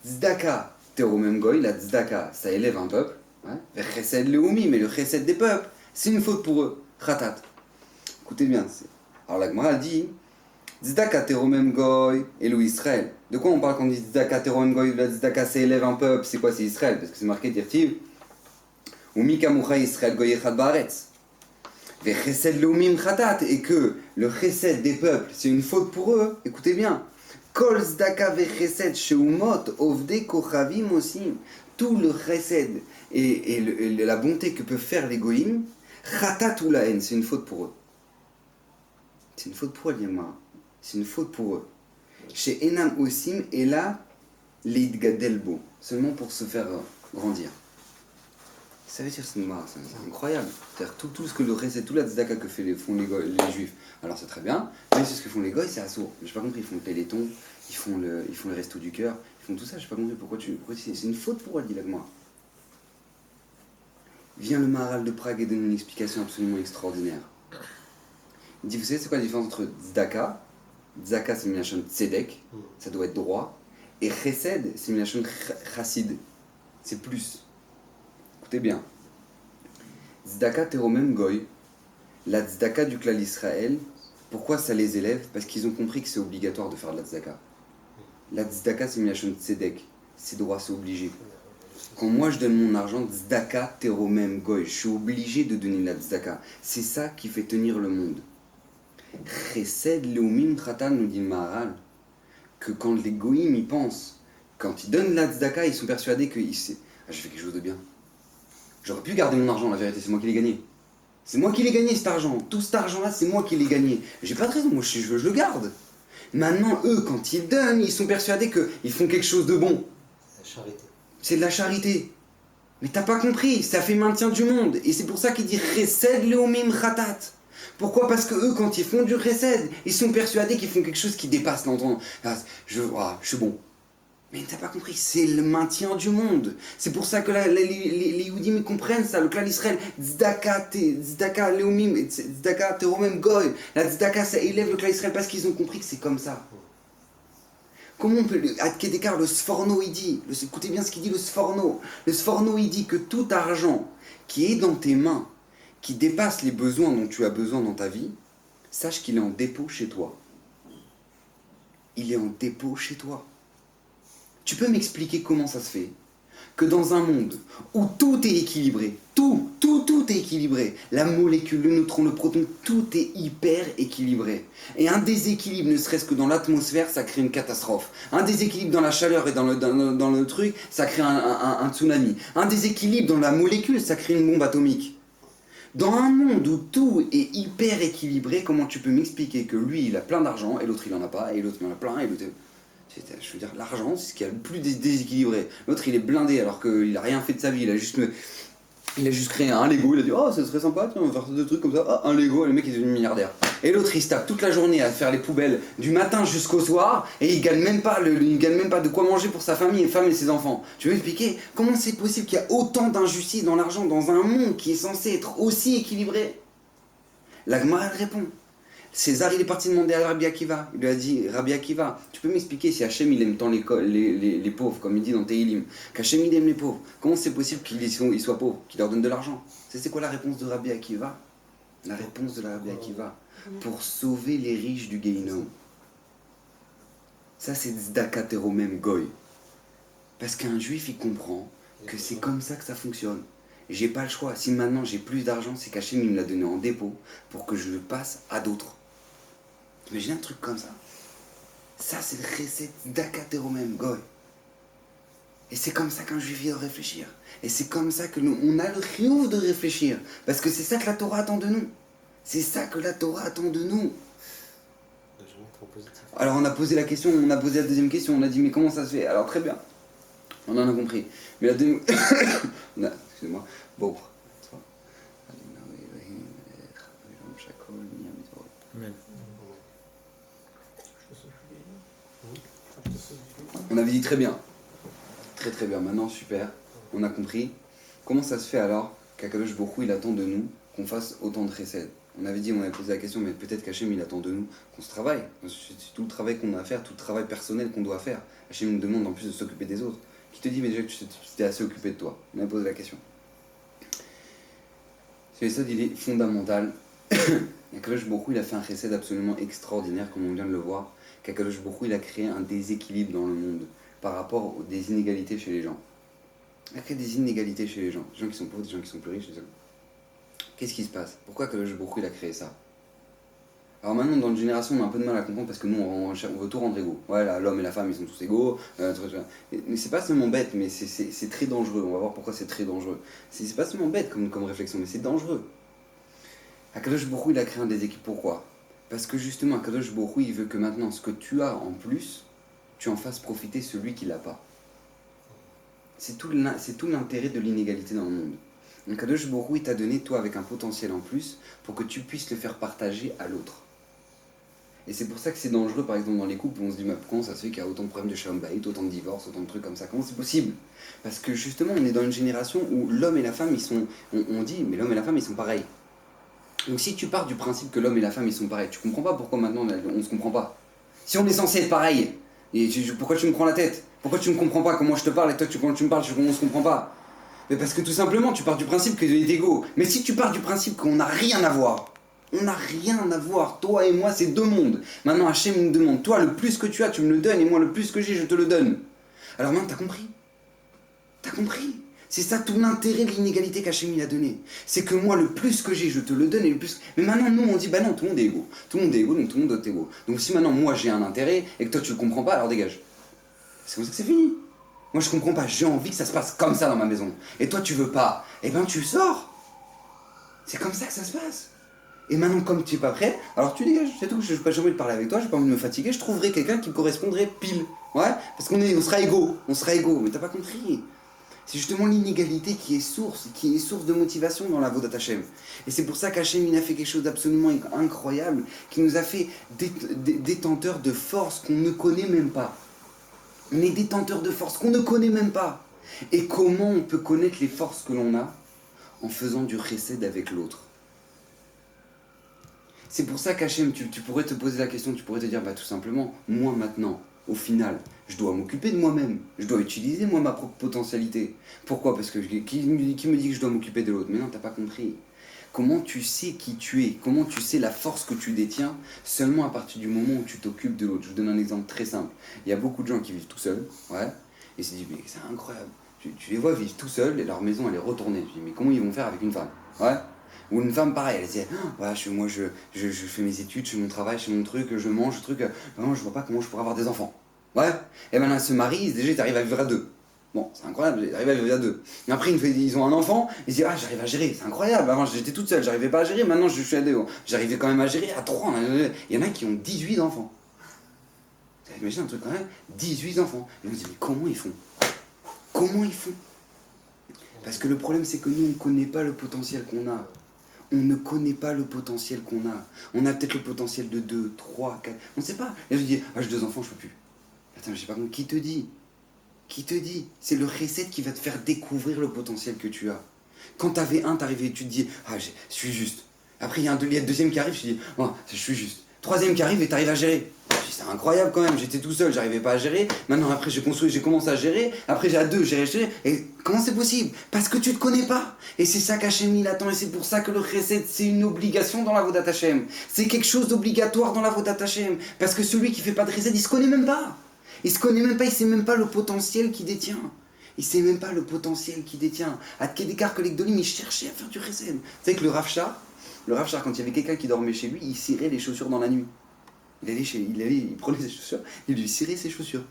Tzedaka, teromem goy, la tzedaka, ça élève un peuple. Ouais. Ve chesed leumim, et le chesed des peuples, c'est une faute pour eux, khatat. Écoutez bien, alors la Gemara dit Tzedaka teromem goy, et le Israël. De quoi on parle quand on dit Tzedaka teromem goy, la tzedaka, ça élève un peuple, c'est quoi, c'est Israël? Parce que c'est marqué Tirtiv. Ou mikamucha Israël goy echad baaretz. Ve chesed leumim khatat, et que le chesed des peuples, c'est une faute pour eux. Écoutez bien. Kol tzedaka ve chesed sheumot ovde kochavim osim. Tout le chesed et la bonté que peuvent faire les goïms, khatat ou la haine, c'est une faute pour eux. C'est une faute pour eux, Yama. C'est une faute pour eux. Chez Enam Osim, et là, l'idgadelbo, seulement pour se faire grandir. Ça veut dire c'est incroyable. C'est-à-dire tout ce que le chesed, tout la tzedaka que font les juifs, alors c'est très bien, mais ce que font les goïs, c'est assourd. J'ai pas compris, ils font le téléthon, ils font le resto du cœur, ils font tout ça, j'ai pas compris pourquoi c'est une faute pour eux, dit l'Agma. Vient le Maharal de Prague et donne une explication absolument extraordinaire. Il dit, vous savez c'est quoi la différence entre tzedaka? Tzedaka c'est milachon tzedek, ça doit être droit, et chesed c'est milachon chassid, c'est plus. Écoutez bien. Tzedaka teromem goy, la tzedaka du clan Israël, pourquoi ça les élève? Parce qu'ils ont compris que c'est obligatoire de faire de la tzedaka. La tzedaka c'est milachon tzedek, c'est droit, c'est obligé. Quand moi je donne mon argent, tzedaka teromem goy, je suis obligé de donner de la tzedaka. C'est ça qui fait tenir le monde. Chesed leumim khatan, nous dit le Maharal, que quand les goïms y pensent, quand ils donnent la tzedaka, ils sont persuadés que j'ai fait quelque chose de bien. J'aurais pu garder mon argent, la vérité, c'est moi qui l'ai gagné. C'est moi qui l'ai gagné cet argent. Tout cet argent-là, c'est moi qui l'ai gagné. J'ai pas de raison, moi je le garde. Maintenant, eux, quand ils donnent, ils sont persuadés qu'ils font quelque chose de bon. C'est la charité. C'est de la charité. Mais t'as pas compris, ça fait maintien du monde. Et c'est pour ça qu'il dit chesed leumim khatat. Pourquoi? Parce que eux, quand ils font du chesed, ils sont persuadés qu'ils font quelque chose qui dépasse l'entendement. Je suis bon. Mais t'as pas compris, c'est le maintien du monde. C'est pour ça que les Yehudim comprennent ça, le clan d'Israël. Tzedaka leumim, tzedaka teromem goy. La tzedaka, ça élève le clan d'Israël parce qu'ils ont compris que c'est comme ça. Comment on peut... À Kedekar, le Sforno, il dit... Écoutez bien ce qu'il dit, le Sforno. Le Sforno, il dit que tout argent qui est dans tes mains, qui dépasse les besoins dont tu as besoin dans ta vie, sache qu'il est en dépôt chez toi. Il est en dépôt chez toi. Tu peux m'expliquer comment ça se fait que dans un monde où tout est équilibré, tout est équilibré, la molécule, le neutron, le proton, tout est hyper équilibré. Et un déséquilibre, ne serait-ce que dans l'atmosphère, ça crée une catastrophe. Un déséquilibre dans la chaleur et dans le truc, ça crée un tsunami. Un déséquilibre dans la molécule, ça crée une bombe atomique. Dans un monde où tout est hyper équilibré, comment tu peux m'expliquer que lui, il a plein d'argent, et l'autre, il en a pas, et l'autre, il en a plein, et l'autre... Je veux dire, l'argent, c'est ce qui est le plus déséquilibré. L'autre, il est blindé alors qu'il a rien fait de sa vie. Il a juste créé un Lego. Il a dit, oh, ça serait sympa, tiens, on va faire deux trucs comme ça. Ah, un Lego, et le mec, il est devenu milliardaire. Et l'autre, il se tape toute la journée à faire les poubelles du matin jusqu'au soir, et il gagne même pas de quoi manger pour sa famille, femme et ses enfants. Tu veux m'expliquer comment c'est possible qu'il y a autant d'injustice dans l'argent dans un monde qui est censé être aussi équilibré? La Gemara, elle répond. César, il est parti demander à Rabbi Akiva. Il lui a dit, Rabbi Akiva, tu peux m'expliquer si Hachem il aime tant les pauvres, comme il dit dans Tehilim, qu'Hachem il aime les pauvres. Comment c'est possible qu'il soit pauvre, qu'il leur donne de l'argent? C'est quoi la réponse de Rabbi Akiva? La réponse de la Rabbi Akiva, pour sauver les riches du Gehinom. Ça c'est Tzedaka teromem goy. Parce qu'un juif il comprend que c'est comme ça que ça fonctionne. J'ai pas le choix. Si maintenant j'ai plus d'argent, c'est qu'Hachem il me l'a donné en dépôt pour que je le passe à d'autres. Imaginez un truc comme ça. Ça, c'est le chesed tzedaka teromem goy. Et c'est comme ça qu'un juif doit réfléchir. Et c'est comme ça que on a le chiyuv de réfléchir. Parce que c'est ça que la Torah attend de nous. C'est ça que la Torah attend de nous. Alors on a posé la question, on a posé la deuxième question, on a dit mais comment ça se fait? Alors très bien, on en a compris. Mais la deuxième... Excusez-moi. Bon. Amen. On avait dit très bien. Très très bien. Maintenant, super. On a compris. Comment ça se fait alors qu'Akadosh Baruch Hu, il attend de nous qu'on fasse autant de chesed. On avait posé la question, mais peut-être qu'Hachem, il attend de nous qu'on se travaille. C'est tout le travail qu'on a à faire, tout le travail personnel qu'on doit faire. Hachem nous demande en plus de s'occuper des autres. Qui te dit, mais déjà que tu t'es assez occupé de toi? On avait posé la question. Ce chesed, il est fondamental. Akadosh Baruch Hu, il a fait un chesed absolument extraordinaire, comme on vient de le voir. Qu'Akadosh Baruch Hu, il a créé un déséquilibre dans le monde par rapport aux des inégalités chez les gens. Il a créé des inégalités chez les gens. Des gens qui sont pauvres, des gens qui sont plus riches. Qu'est-ce qui se passe? Pourquoi Akadosh Baruch Hu, il a créé ça? Alors maintenant, dans notre génération, on a un peu de mal à comprendre parce que nous, on veut tout rendre égaux. Voilà, l'homme et la femme, ils sont tous égaux. Mais c'est pas seulement bête, mais c'est très dangereux. On va voir pourquoi c'est très dangereux. C'est pas seulement bête comme réflexion, mais c'est dangereux. Akadosh Baruch Hu, il a créé un déséquilibre. Pourquoi? Parce que justement, Akadosh Baruch Hu, il veut que maintenant, ce que tu as en plus, tu en fasses profiter celui qui l'a pas. C'est tout l'intérêt de l'inégalité dans le monde. Donc Akadosh Baruch Hu, il t'a donné, toi, avec un potentiel en plus, pour que tu puisses le faire partager à l'autre. Et c'est pour ça que c'est dangereux, par exemple, dans les couples, où on se dit, mais comment ça se fait qu'il y a autant de problèmes de shalom bayit, autant de divorces, autant de trucs comme ça? Comment c'est possible? Parce que justement, on est dans une génération où l'homme et la femme, ils sont... On dit, mais l'homme et la femme, ils sont pareils. Donc si tu pars du principe que l'homme et la femme, ils sont pareils, tu comprends pas pourquoi maintenant on se comprend pas. Si on est censé être pareil, pourquoi tu me prends la tête? Pourquoi tu me comprends pas? Comment je te parle et toi, quand tu me parles, on se comprend pas? Mais parce que tout simplement, tu pars du principe que est égaux. Mais si tu pars du principe qu'on n'a rien à voir, on n'a rien à voir, toi et moi, c'est deux mondes. Maintenant, Hachem me demande, toi, le plus que tu as, tu me le donnes, et moi, le plus que j'ai, je te le donne. Alors maintenant, t'as compris? T'as compris? C'est ça tout l'intérêt de l'inégalité qu'Hachem il a donné. C'est que moi, le plus que j'ai, je te le donne, et le plus... Mais maintenant, nous, on dit, bah non, tout le monde est égaux. Tout le monde est égaux, donc tout le monde doit être égaux. Donc si maintenant, moi, j'ai un intérêt, et que toi, tu le comprends pas, alors dégage. C'est comme ça que c'est fini. Moi, je comprends pas, j'ai envie que ça se passe comme ça dans ma maison. Et toi, tu veux pas. Eh ben, tu sors. C'est comme ça que ça se passe. Et maintenant, comme tu es pas prêt, alors tu dégages, c'est tout. Je n'ai pas envie de parler avec toi, j'ai pas envie de me fatiguer, je trouverai quelqu'un qui me correspondrait pile. Ouais, parce qu'on sera égaux, mais t'as pas compris. C'est justement l'inégalité qui est source de motivation dans la Avodat Hashem. Et c'est pour ça qu'Hachem, il a fait quelque chose d'absolument incroyable, qui nous a fait détenteurs de force qu'on ne connaît même pas. On est détenteurs de force qu'on ne connaît même pas. Et comment on peut connaître les forces que l'on a? En faisant du chesed avec l'autre. C'est pour ça qu'Hachem, tu pourrais te poser la question, tu pourrais te dire, bah tout simplement, moi maintenant, au final, je dois m'occuper de moi-même. Je dois utiliser moi ma propre potentialité. Pourquoi? Parce que qui me dit que je dois m'occuper de l'autre? Mais non, t'as pas compris. Comment tu sais qui tu es? Comment tu sais la force que tu détiens? Seulement à partir du moment où tu t'occupes de l'autre. Je vous donne un exemple très simple. Il y a beaucoup de gens qui vivent tout seuls, ouais, et se disent, mais c'est incroyable. Tu les vois vivre tout seuls et leur maison elle est retournée. Tu dis, mais comment ils vont faire avec une femme? Ouais. Ou une femme pareille, elle dit, ouais, je fais mes études, je fais mon travail, je fais mon truc, je mange, ce truc, non, je vois pas comment je pourrais avoir des enfants. Ouais. Et maintenant, elle se marie, déjà, ils arrivent à vivre à deux. Bon, c'est incroyable, ils arrivent à vivre à deux. Et après, ils ont un enfant, ils se disent, ah, j'arrive à gérer, c'est incroyable. Avant, j'étais toute seule, j'arrivais pas à gérer, maintenant, je suis à deux. J'arrivais quand même à gérer à trois. Il y en a qui ont 18 enfants. Vous imaginez un truc quand même? 18 enfants. Et on se dit, mais comment ils font? Comment ils font? Parce que le problème, c'est que nous, on ne connaît pas le potentiel qu'on a. On ne connaît pas le potentiel qu'on a. On a peut-être le potentiel de 2, 3, 4. On ne sait pas. Et je dis, ah, j'ai 2 enfants, je peux plus. Attends, je sais pas comment. Qui te dit? Qui te dit? C'est le recette qui va te faire découvrir le potentiel que tu as. Quand t'avais un, t'arrivais, tu te dis, ah, je suis juste. Après, il y a le deuxième qui arrive, je te dis, oh, je suis juste. Troisième qui arrive et t'arrives à gérer. C'est incroyable quand même, j'étais tout seul, j'arrivais pas à gérer. Maintenant, après, j'ai commencé à gérer. Après, j'ai à 2, j'ai géré. Et comment c'est possible? Parce que tu te connais pas. Et c'est ça qu'Hachem il attend. Et c'est pour ça que le chesed, c'est une obligation dans la Avodat Hashem. C'est quelque chose d'obligatoire dans la Avodat Hashem. Parce que celui qui fait pas de chesed, il se connaît même pas. Il se connaît même pas, il sait même pas le potentiel qu'il détient. Il sait même pas le potentiel qu'il détient. À quel écart que les Gdolim, ils cherchaient à faire du chesed. Vous savez que le Rav Shah, quand il y avait quelqu'un qui dormait chez lui, il cirait les chaussures dans la nuit. Il prenait ses chaussures, il lui cirait ses chaussures.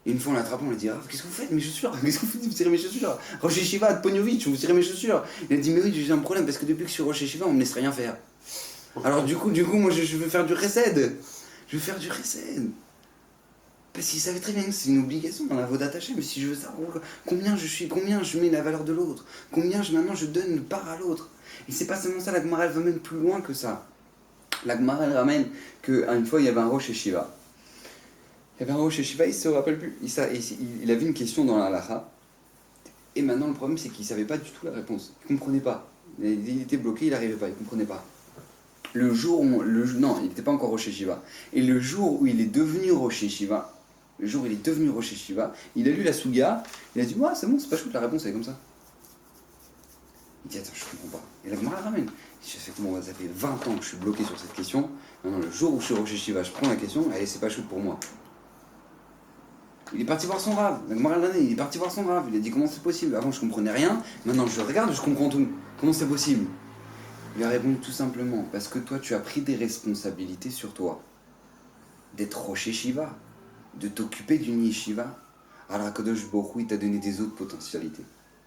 Et une fois on l'attrape, on lui dit, ah, qu'est-ce que vous faites mes chaussures? Qu'est-ce que vous faites? Vous cirez mes chaussures? Rosh Yeshiva de Pognovitch, vous cirez mes chaussures? Il a dit, mais oui, j'ai un problème parce que depuis que je suis Rosh Yeshiva, on me laisse rien faire. Alors du coup moi je veux faire du chesed. Je veux faire du chesed. Parce qu'il savait très bien que c'est une obligation dans la Avodat Hashem. Mais si je veux ça, combien je mets la valeur de l'autre? Combien maintenant je donne une part à l'autre? Et c'est pas seulement ça, la Gemara elle va même plus loin que ça. La Gemara elle ramène qu'une fois il y avait un Rosh Yeshiva. Il y avait un Rosh Yeshiva, il se rappelle plus. Il a vu une question dans la halakha. Et maintenant, le problème, c'est qu'il ne savait pas du tout la réponse. Il ne comprenait pas. Il était bloqué, il n'arrivait pas, il ne comprenait pas. Le jour où... non, il n'était pas encore Rosh Shiva. Et le jour où il est devenu Rosh Shiva, il a lu la Suga, il a dit, ouais, c'est bon, c'est pas chouette, la réponse, elle est comme ça. Il dit, attends, je comprends pas. Et la Gemara ramène. Il dit, ça fait comment, ça fait 20 ans que je suis bloqué sur cette question. Maintenant, le jour où je suis Rosh Shiva, je prends la question, allez, c'est pas chouette pour moi. Il est parti voir son Rav. La Gemara ramène, il est parti voir son Rav. Il a dit, comment c'est possible? Avant, je comprenais rien. Maintenant, je regarde, je comprends tout. Comment c'est possible? Il a répondu tout simplement, parce que toi, tu as pris des responsabilités sur toi. D'être Rosh Shiva, de t'occuper d'une yeshiva. Alors, Kadosh Baruch Hu, il t'a donné des autres potentialités.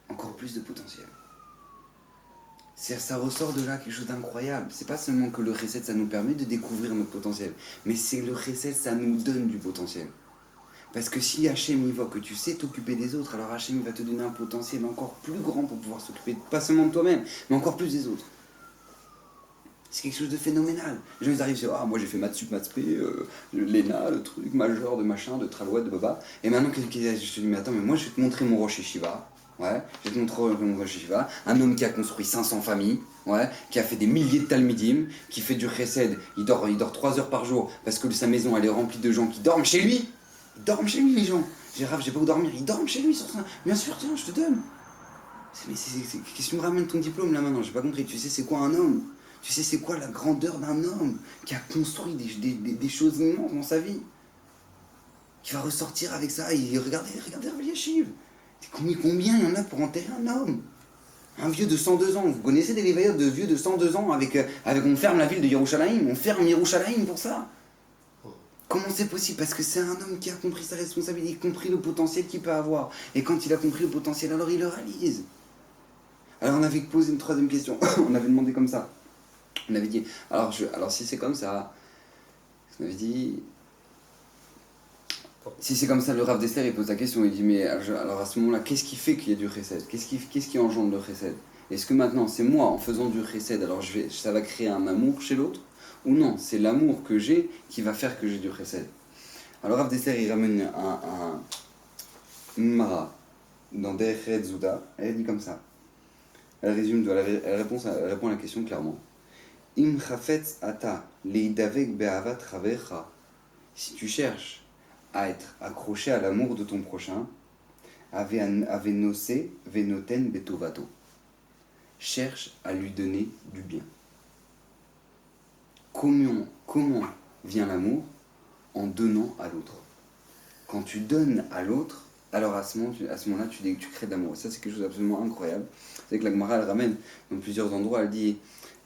Encore plus de potentiel. Ça ressort de là quelque chose d'incroyable. C'est pas seulement que le chesed, ça nous permet de découvrir notre potentiel, mais c'est le chesed, ça nous donne du potentiel. Parce que si Hachem il voit que tu sais t'occuper des autres, alors Hachem il va te donner un potentiel encore plus grand pour pouvoir s'occuper, pas seulement de toi-même, mais encore plus des autres. C'est quelque chose de phénoménal. Les gens ils arrivent sur moi j'ai fait maths sup, maths spé, l'ENA, le truc, majeur, de machin, de tralouette, de baba. Et maintenant je te dis mais attends, mais moi je vais te montrer mon Rosh Shiva. Ouais, je vais te montrer mon Rosh Shiva. Un homme qui a construit 500 familles, ouais, qui a fait des milliers de talmidim, qui fait du chesed, il dort 3 heures par jour parce que sa maison elle est remplie de gens qui dorment chez lui. Ils dorment chez lui les gens. J'ai rave, j'ai pas où dormir, ils dorment chez lui sur ça. Bien sûr, tiens, je te donne. Mais qu'est-ce que tu me ramènes ton diplôme là maintenant? J'ai pas compris. Tu sais c'est quoi un homme? Tu sais c'est quoi la grandeur d'un homme qui a construit des choses immenses dans sa vie, qui va ressortir avec ça et regardez Rav Yashiv. Combien il y en a pour enterrer un homme? Un vieux de 102 ans. Vous connaissez des réveillotes de vieux de 102 ans avec on ferme la ville de Yerushalayim, on ferme Yerushalayim pour ça. Comment c'est possible? Parce que c'est un homme qui a compris sa responsabilité, compris le potentiel qu'il peut avoir. Et quand il a compris le potentiel, alors il le réalise. Alors on avait posé une troisième question. On avait demandé comme ça. On avait dit, alors si c'est comme ça, on avait dit, si c'est comme ça, le Rav d'Esther il pose la question, il dit, mais alors à ce moment-là, qu'est-ce qui fait qu'il y a du chesed? Qu'est-ce qui engendre le chesed? Est-ce que maintenant, c'est moi, en faisant du chesed, alors ça va créer un amour chez l'autre? Ou non, c'est l'amour que j'ai qui va faire que j'ai du chesed? Alors Rav d'Esther il ramène un Mara dans Derech Zouda, elle dit comme ça. Elle répond à la question clairement. Im chafetz ata leidavek be'avat chavecha. Si tu cherches à être accroché à l'amour de ton prochain, avenose venoten betovato. Cherche à lui donner du bien. Comment vient l'amour? En donnant à l'autre. Quand tu donnes à l'autre, alors à ce moment-là, tu crées de l'amour. Ça, c'est quelque chose d'absolument incroyable. C'est que la Gemara, elle ramène dans plusieurs endroits, elle dit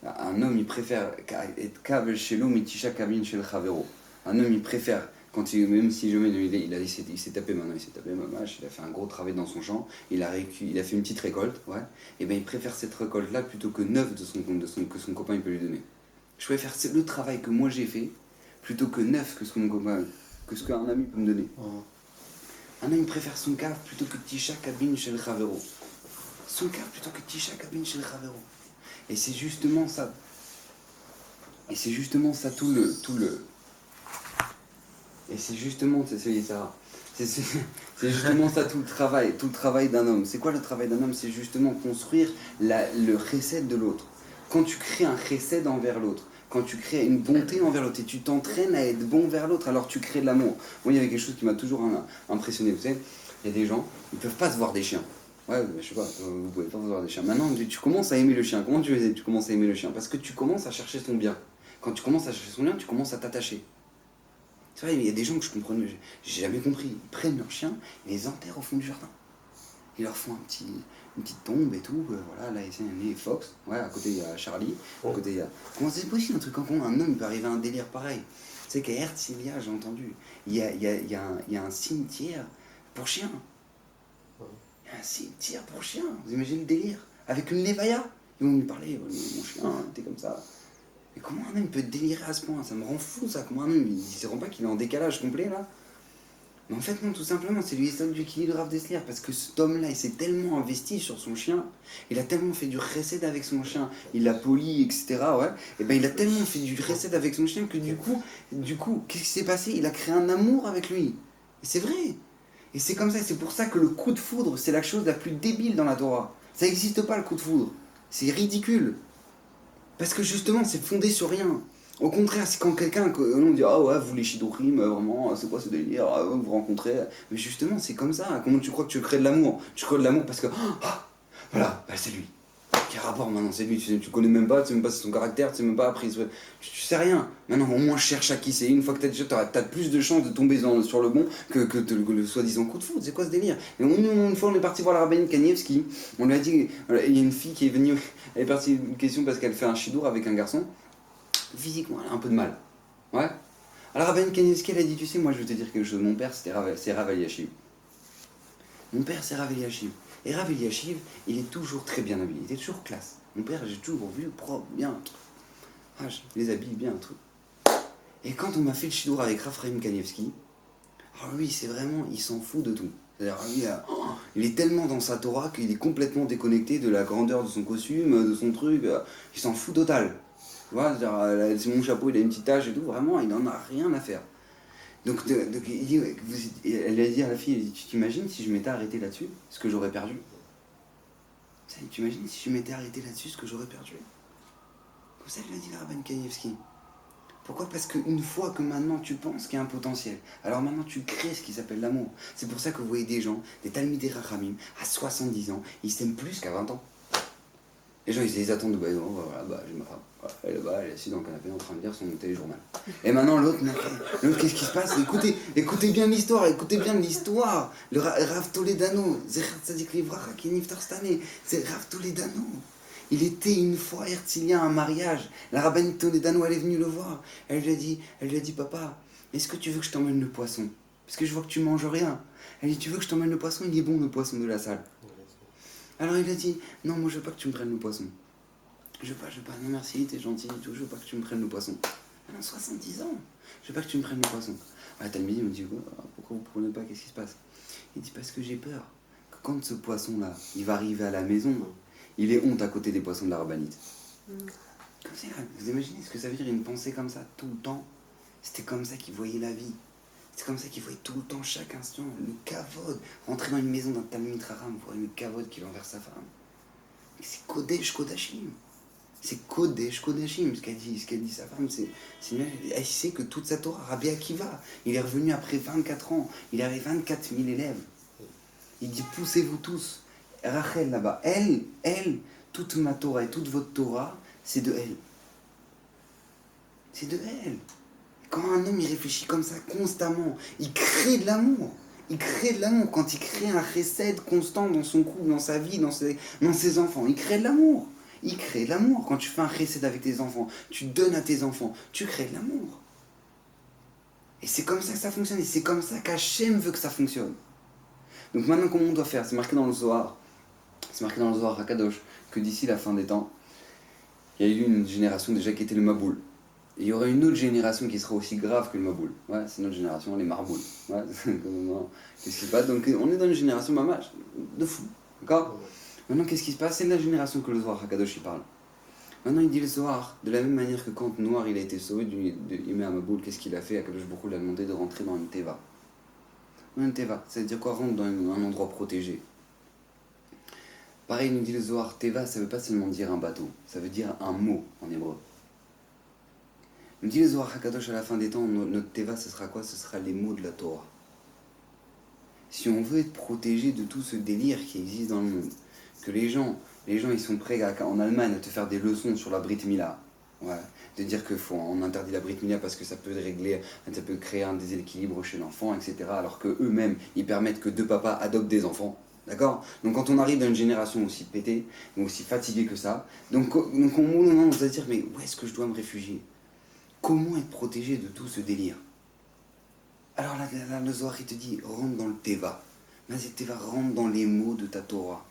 un homme, il préfère être kavel chez l'homme, mitisha kavin chez le chavero. Un homme, il préfère, même si jamais il s'est tapé mamache, il a fait un gros travail dans son champ, il a fait une petite récolte, ouais, et bien il préfère cette récolte-là plutôt que 9 que son copain il peut lui donner. Je préfère le travail que moi j'ai fait plutôt que 9 que ce qu'un ami peut me donner. Un homme préfère son cave plutôt que tisha kabin chez le chavero. Son cave plutôt que tisha kabin chez le chavero. Et c'est justement ça. Et c'est justement ça tout le. Et c'est justement c'est justement ça tout le travail d'un homme. C'est quoi le travail d'un homme? C'est justement construire le chesed de l'autre. Quand tu crées un chesed envers l'autre, quand tu crées une bonté envers l'autre et tu t'entraînes à être bon vers l'autre, alors tu crées de l'amour. Moi, il y avait quelque chose qui m'a toujours impressionné. Vous savez, il y a des gens, ils ne peuvent pas se voir des chiens. Ouais, je sais pas, vous pouvez pas vous voir des chiens. Maintenant, tu commences à aimer le chien. Comment tu commences à aimer le chien? Parce que tu commences à chercher son bien. Quand tu commences à chercher son bien, tu commences à t'attacher. C'est vrai, il y a des gens que je comprenais, j'ai jamais compris. Ils prennent leur chien, ils les enterrent au fond du jardin. Ils leur font une petite tombe et tout. Voilà, là, il y a Fox. Ouais, à côté, il y a Charlie. À côté, il y a... Comment c'est possible un truc comme un homme peut arriver à un délire pareil? Tu sais qu'à Herzliya, j'ai entendu, il y a un cimetière pour chiens. Il y a un cimetière pour chiens. Vous imaginez le délire? Avec une levaya. Ils vont lui parler. Mon chien, t'es comme ça. Mais comment un homme peut délirer à ce point? Ça me rend fou ça. Comment un homme, il se rend pas qu'il est en décalage complet là? Mais en fait non, tout simplement, c'est lui seul du Kili de Rav Dessler, parce que cet homme-là, il s'est tellement investi sur son chien, il a tellement fait du chesed avec son chien, il l'a poli, etc. Ouais, et ben il a tellement fait du chesed avec son chien que du coup, qu'est-ce qui s'est passé? Il a créé un amour avec lui. Et c'est vrai. Et c'est comme ça, c'est pour ça que le coup de foudre, c'est la chose la plus débile dans la Torah. Ça n'existe pas le coup de foudre. C'est ridicule. Parce que justement, c'est fondé sur rien. Au contraire, c'est quand quelqu'un, on dit ah ouais, vous les Shidorim, vraiment, c'est quoi ce délire, vous vous rencontrez. Mais justement, c'est comme ça. Comment tu crois que tu crées de l'amour? Tu crées de l'amour parce que, voilà, c'est lui. Quel rapport maintenant, c'est lui, tu connais même pas, tu sais même pas son caractère, tu sais même pas appris, tu sais rien. Maintenant, au moins cherche à qui c'est. Une fois que t'as plus de chances de tomber sur le bon que le soi-disant coup de foudre. C'est quoi ce délire? Et une fois, on est parti voir la rabbinite Kanievski, on lui a dit, il y a une fille qui est venue, elle est partie une question parce qu'elle fait un chidour avec un garçon. Physiquement, elle a un peu de mal. Ouais. Alors, rabbinite Kanievski, elle a dit, tu sais, moi, je vais te dire quelque chose. Mon père, c'est Rav Eliashiv. Mon père, c'est Rav Eliashiv. Et Rav Eliashiv, il est toujours très bien habillé, il est toujours classe. Mon père, j'ai toujours vu propre, bien. Je les habille bien, un truc. Et quand on m'a fait le chidour avec Raphaël Kanievski, alors lui, c'est vraiment, il s'en fout de tout. C'est-à-dire, lui, il est tellement dans sa Torah qu'il est complètement déconnecté de la grandeur de son costume, de son truc. Il s'en fout total. Tu vois, c'est mon chapeau, il a une petite tache et tout, vraiment, il n'en a rien à faire. Donc il dit, elle a dit à la fille, elle dit, tu t'imagines si je m'étais arrêté là-dessus, ce que j'aurais perdu? Tu imagines si je m'étais arrêté là-dessus, ce que j'aurais perdu? Comme ça, elle l'a dit la Rabban Kanievski. Pourquoi? Parce qu'une fois que maintenant tu penses qu'il y a un potentiel, alors maintenant tu crées ce qui s'appelle l'amour. C'est pour ça que vous voyez des gens, des Talmidei Rachamim, à 70 ans, ils s'aiment plus qu'à 20 ans. Les gens, ils attendent, voilà, j'ai ma femme. Voilà, elle est là-bas, elle est assise dans le canapé en train de lire son téléjournal. Et maintenant, l'autre, qu'est-ce qui se passe? Écoutez bien l'histoire, Le Rav Toledano, Zecher Tzadik Livracha, qui est Niftar Stane, c'est Rav Toledano. Il était une fois Herzlien à un mariage. La rabbinite Toledano, elle est venue le voir. Elle lui a dit, papa, est-ce que tu veux que je t'emmène le poisson? Parce que je vois que tu manges rien. Elle lui a dit, tu veux que je t'emmène le poisson? Il est bon, le poisson de la salle. Alors il a dit, non, moi je veux pas que tu me prennes le poisson. Je veux pas, non merci, t'es gentil et tout, je veux pas que tu me prennes le poisson. Elle a 70 ans, je veux pas que tu me prennes le poisson. La Talmidi me dit, pourquoi vous prenez pas, qu'est-ce qui se passe? Il dit, parce que j'ai peur que quand ce poisson-là, il va arriver à la maison, il ait honte à côté des poissons de la rabbinite. Comme ça, vous imaginez ce que ça veut dire une pensée comme ça, tout le temps? C'était comme ça qu'il voyait la vie. C'est comme ça qu'il voyait tout le temps, chaque instant, le kavod. Rentrer dans une maison d'un Talmid Raham, voir le kavod qu'il envers sa femme. Et c'est Kodesh Kodashim. C'est Kodesh Kodashim. Ce qu'elle dit sa femme, elle sait que toute sa Torah, Rabbi Akiva, il est revenu après 24 ans. Il avait 24 000 élèves. Il dit, poussez-vous tous. Rachel là-bas, elle, toute ma Torah et toute votre Torah, c'est de elle. C'est de elle. Quand un homme il réfléchit comme ça constamment, il crée de l'amour. Il crée de l'amour. Quand il crée un chesed constant dans son couple, dans sa vie, dans ses enfants, il crée de l'amour. Il crée de l'amour. Quand tu fais un chesed avec tes enfants, tu donnes à tes enfants, tu crées de l'amour. Et c'est comme ça que ça fonctionne. Et c'est comme ça qu'Hachem veut que ça fonctionne. Donc maintenant, comment on doit faire? C'est marqué dans le Zohar. C'est marqué dans le Zohar HaKadosh que d'ici la fin des temps, il y a eu une génération déjà qui était le Maboul. Et il y aura une autre génération qui sera aussi grave que le Maboul. Ouais, c'est notre génération, les Marbouls. Ouais, qu'est-ce qui se passe? Donc on est dans une génération mamage, de fou. D'accord? Maintenant, qu'est-ce qui se passe? C'est de la génération que le Zohar HaKadosh il parle. Maintenant, il dit le Zohar, de la même manière que quand Noir il a été sauvé de Yimé Maboul, qu'est-ce qu'il a fait? HaKadosh Baruch Hu lui a demandé de rentrer dans une Teva. Une Teva, ça veut dire quoi? Rentre dans un endroit protégé. Pareil, il nous dit le Zohar, Teva, ça veut pas seulement dire un bateau, ça veut dire un mot en hébreu. Il nous dit le Zohar HaKadosh à la fin des temps, notre Teva, ce sera quoi? Ce sera les mots de la Torah. Si on veut être protégé de tout ce délire qui existe dans le monde, que les gens ils sont prêts en Allemagne à te faire des leçons sur la Brit Mila, ouais, de dire qu'on interdit la Brit Mila parce que ça peut créer un déséquilibre chez l'enfant, etc. Alors que eux-mêmes, ils permettent que deux papas adoptent des enfants. D'accord? Donc quand on arrive dans une génération aussi pétée, aussi fatiguée que ça, donc au moment on va se dire, mais où est-ce que je dois me réfugier? Comment être protégé de tout ce délire? Alors là, le Zohar, il te dit, rentre dans le Teva. Vas-y, Teva, rentre dans les mots de ta Torah.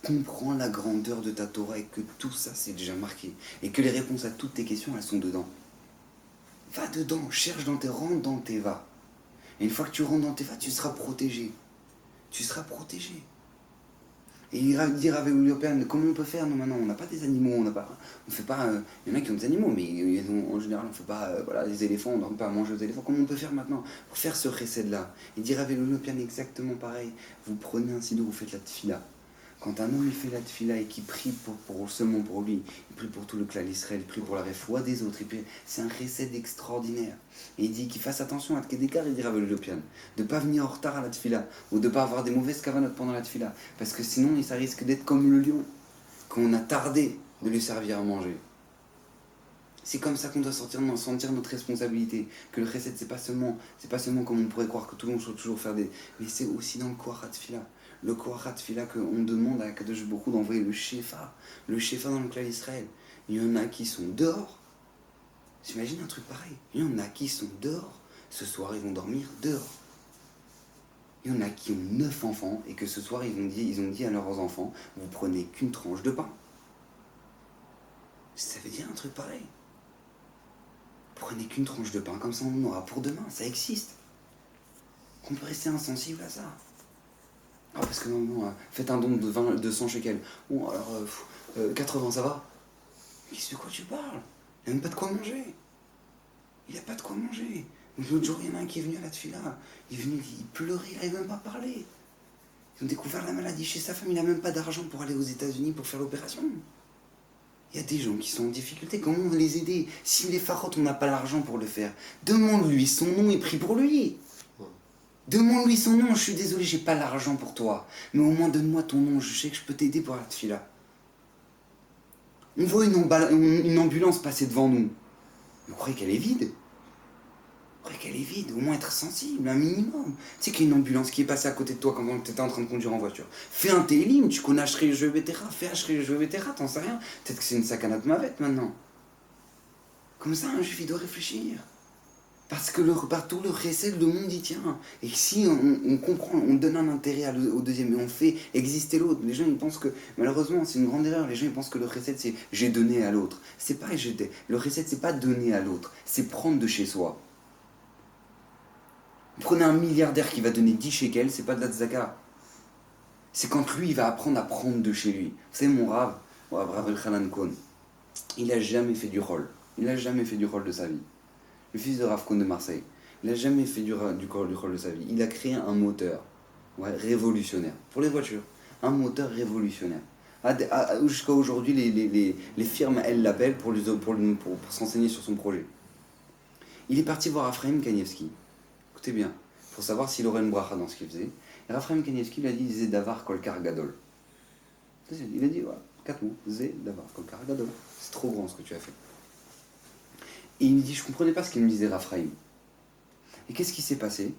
Comprends la grandeur de ta Torah et que tout ça, c'est déjà marqué. Et que les réponses à toutes tes questions, elles sont dedans. Va dedans, rentre dans le Teva. Et une fois que tu rentres dans le Teva, tu seras protégé. Tu seras protégé. Et il dire avec l'Européen, comment on peut faire nous maintenant? On n'a pas des animaux, on fait pas. Il y en a qui ont des animaux, mais en général on fait pas. Voilà, les éléphants, on ne donne pas à manger aux éléphants. Comment on peut faire maintenant pour faire ce recette là? Et dire avec l'Européen exactement pareil. Vous prenez un sido, vous faites la tfila. Quand un homme il fait la tfila et qu'il prie seulement pour lui, il prie pour tout le clan d'Israël, il prie pour la refoua des autres, c'est un recette extraordinaire. Et il dit qu'il fasse attention à Tkedekar, il dira avec l'Européen, de ne pas venir en retard à la tfila, ou de ne pas avoir des mauvaises cavanotes pendant la tfila, parce que sinon ça risque d'être comme le lion, qu'on a tardé de lui servir à manger. C'est comme ça qu'on doit sentir notre responsabilité, que le recette c'est pas seulement comme on pourrait croire que tout le monde doit toujours faire des... Mais c'est aussi dans le Koharat Tfila. Le Koharat Tfila qu'on demande à Kadosh Baruch Hu d'envoyer le Shefa dans le clan d'Israël. Il y en a qui sont dehors. J'imagine un truc pareil. Il y en a qui sont dehors. Ce soir, ils vont dormir dehors. Il y en a qui ont 9 enfants et que ce soir, ils ont dit à leurs enfants, vous prenez qu'une tranche de pain. Ça veut dire un truc pareil. Prenez qu'une tranche de pain, comme ça on en aura pour demain. Ça existe. On peut rester insensible à ça. Ah, parce que non, faites un don de 100 shekels. Bon, alors, 80, ça va? Qu'est-ce de quoi tu parles? Il n'a même pas de quoi manger. Il n'a pas de quoi manger. L'autre jour, il y en a un qui est venu à la tfila. Il est venu, il pleurait, il n'avait même pas parlé. Ils ont découvert la maladie chez sa femme. Il n'a même pas d'argent pour aller aux États-Unis pour faire l'opération. Il y a des gens qui sont en difficulté. Comment on va les aider? Si les farotes, on n'a pas l'argent pour le faire, demande-lui son nom et prie pour lui. Demande-lui son nom, je suis désolé, j'ai pas l'argent pour toi. Mais au moins donne-moi ton nom, je sais que je peux t'aider pour la tfila. On voit une ambulance passer devant nous. Vous croyez qu'elle est vide? Vous croyez qu'elle est vide? Au moins être sensible, un minimum. Tu sais qu'il y a une ambulance qui est passée à côté de toi quand tu étais en train de conduire en voiture. Fais un télim, tu connais Ashrei Jeu Vetera, fais Ashrei Jeu Vetera, t'en sais rien. Peut-être que c'est une sakana de mavette maintenant. Comme ça, un juif, il doit réfléchir. Parce que partout le recel, le monde y tient. Et si on comprend, on donne un intérêt au deuxième et on fait exister l'autre, les gens ils pensent que, malheureusement c'est une grande erreur, les gens ils pensent que le recel c'est j'ai donné à l'autre. C'est pas le recel c'est pas donner à l'autre, c'est prendre de chez soi. Prenez un milliardaire qui va donner 10 shekels, c'est pas de la tzaka. C'est quand lui il va apprendre à prendre de chez lui. Vous savez mon Rav, Rav El-Khanan Kohn, il a jamais fait du rôle. Il a jamais fait du rôle de sa vie. Le fils de Rav Kohn de Marseille, il n'a jamais fait du rôle de sa vie. Il a créé un moteur révolutionnaire pour les voitures. Un moteur révolutionnaire. Jusqu'à aujourd'hui, les firmes, elles l'appellent pour s'enseigner sur son projet. Il est parti voir Raphaël Kanievski. Écoutez bien, pour savoir s'il aurait une bracha dans ce qu'il faisait. Et Raphaël Kanievski lui a dit Zé Davar Kolkar Gadol. Il a dit, voilà, 4 mots. Zé Davar Kolkar Gadol. C'est trop grand ce que tu as fait. Et il me dit, je ne comprenais pas ce qu'il me disait Raphaël. Et qu'est-ce qui s'est passé?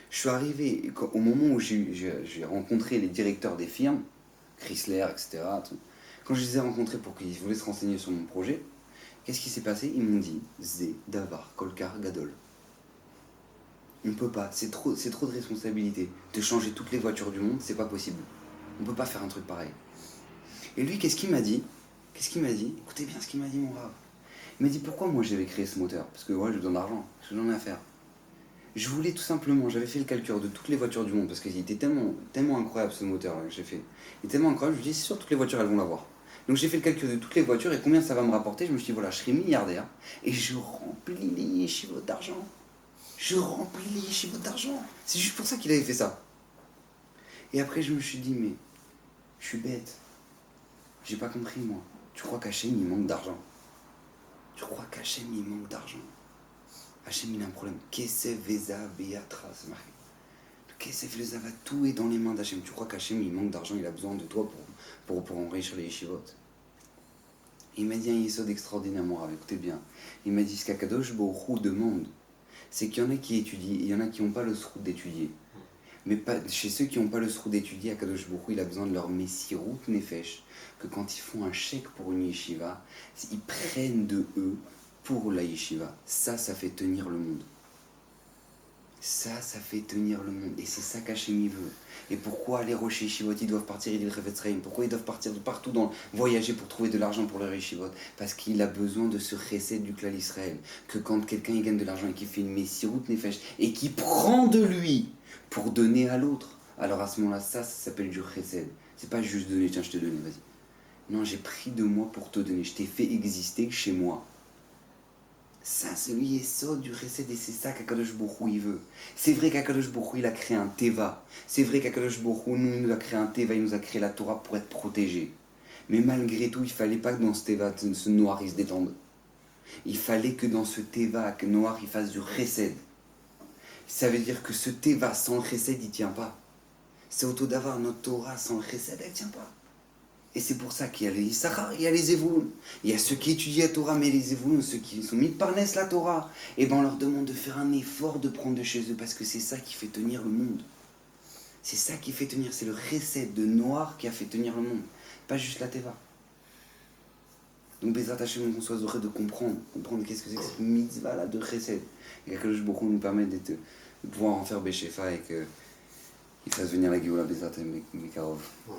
Je suis arrivé, au moment où j'ai rencontré les directeurs des firmes, Chrysler, etc., quand je les ai rencontrés pour qu'ils voulaient se renseigner sur mon projet, qu'est-ce qui s'est passé? Ils m'ont dit, Zé Davar Kolkar Gadol. On ne peut pas, c'est trop de responsabilité. De changer toutes les voitures du monde, c'est pas possible. On ne peut pas faire un truc pareil. Et lui, qu'est-ce qu'il m'a dit? Écoutez bien ce qu'il m'a dit, mon Rav. Il m'a dit pourquoi moi j'avais créé ce moteur? Parce que ouais, j'ai besoin d'argent, parce que j'en ai à faire. Je voulais tout simplement, j'avais fait le calcul de toutes les voitures du monde, parce qu'il était tellement incroyable ce moteur là que j'ai fait. Il est tellement incroyable, je me dis c'est sûr toutes les voitures elles vont l'avoir. Donc j'ai fait le calcul de toutes les voitures et combien ça va me rapporter. Je me suis dit voilà, je serai milliardaire et je remplis les yeshivot d'argent. C'est juste pour ça qu'il avait fait ça. Et après je me suis dit mais je suis bête. J'ai pas compris moi. Tu crois qu'Hachem il manque d'argent? Hachem il a un problème. Kesef Veza Beatra, c'est marqué. Kesef Veza va tout est dans les mains d'Hachem. Tu crois qu'Hachem il manque d'argent, il a besoin de toi pour enrichir les yeshivot? Il m'a dit un yesod extraordinaire, mon Rav, écoutez bien. Il m'a dit ce qu'Akadosh Baruch Hu demande, c'est qu'il y en a qui étudient et il y en a qui n'ont pas le srout d'étudier. Mais pas, chez ceux qui n'ont pas le srout d'étudier, Akadosh Baruch Hu, il a besoin de leur messirut nefesh, que quand ils font un chèque pour une yeshiva, ils prennent de eux pour la yeshiva. Ça fait tenir le monde. Et c'est ça qu'Hachem veut. Et pourquoi les rochers yeshivot, ils doivent partir, ils disent pourquoi ils doivent partir de partout, voyager pour trouver de l'argent pour leur yeshivot? Parce qu'il a besoin de ce recette du clan Israël. Que quand quelqu'un il gagne de l'argent et qu'il fait une messirut nefesh, et qui prend de lui pour donner à l'autre, alors à ce moment-là, ça s'appelle du chesed. C'est pas juste donner, tiens, je t'ai donné, vas-y. Non, j'ai pris de moi pour te donner. Je t'ai fait exister chez moi. Ça, c'est lui Yesod du Chesed et c'est ça qu'Akadosh Baruch Hu, il veut. C'est vrai qu'Akadosh Baruch Hu, il a créé un Teva. C'est vrai qu'Akadosh Baruch Hu, il nous a créé un Teva, il nous a créé la Torah pour être protégés. Mais malgré tout, il fallait pas que dans ce Teva, ce noir, il se détende. Il fallait que dans ce Teva, que noir, il fasse du Chesed. Ça veut dire que ce Teva sans le Chesed, il tient pas. C'est auto d'avoir notre Torah sans le Chesed, elle tient pas. Et c'est pour ça qu'il y a les Issachar, il y a les Zevulun. Il y a ceux qui étudient la Torah, mais les Zevulun, ceux qui sont mis de parnès la Torah, et ben on leur demande de faire un effort de prendre de chez eux, parce que c'est ça qui fait tenir le monde. C'est ça qui fait tenir, c'est le Chesed de noir qui a fait tenir le monde, pas juste la Teva. Donc Bezrat Hashem, qu'on soit heureux de comprendre qu'est-ce que c'est que cette mitzvah là de Chesed. Et qu'Akadosh Baruch Hu nous permette de pouvoir en faire Beshefa et qu'il fasse venir la Géoula Bezrat Hashem Mekarov. Ouais.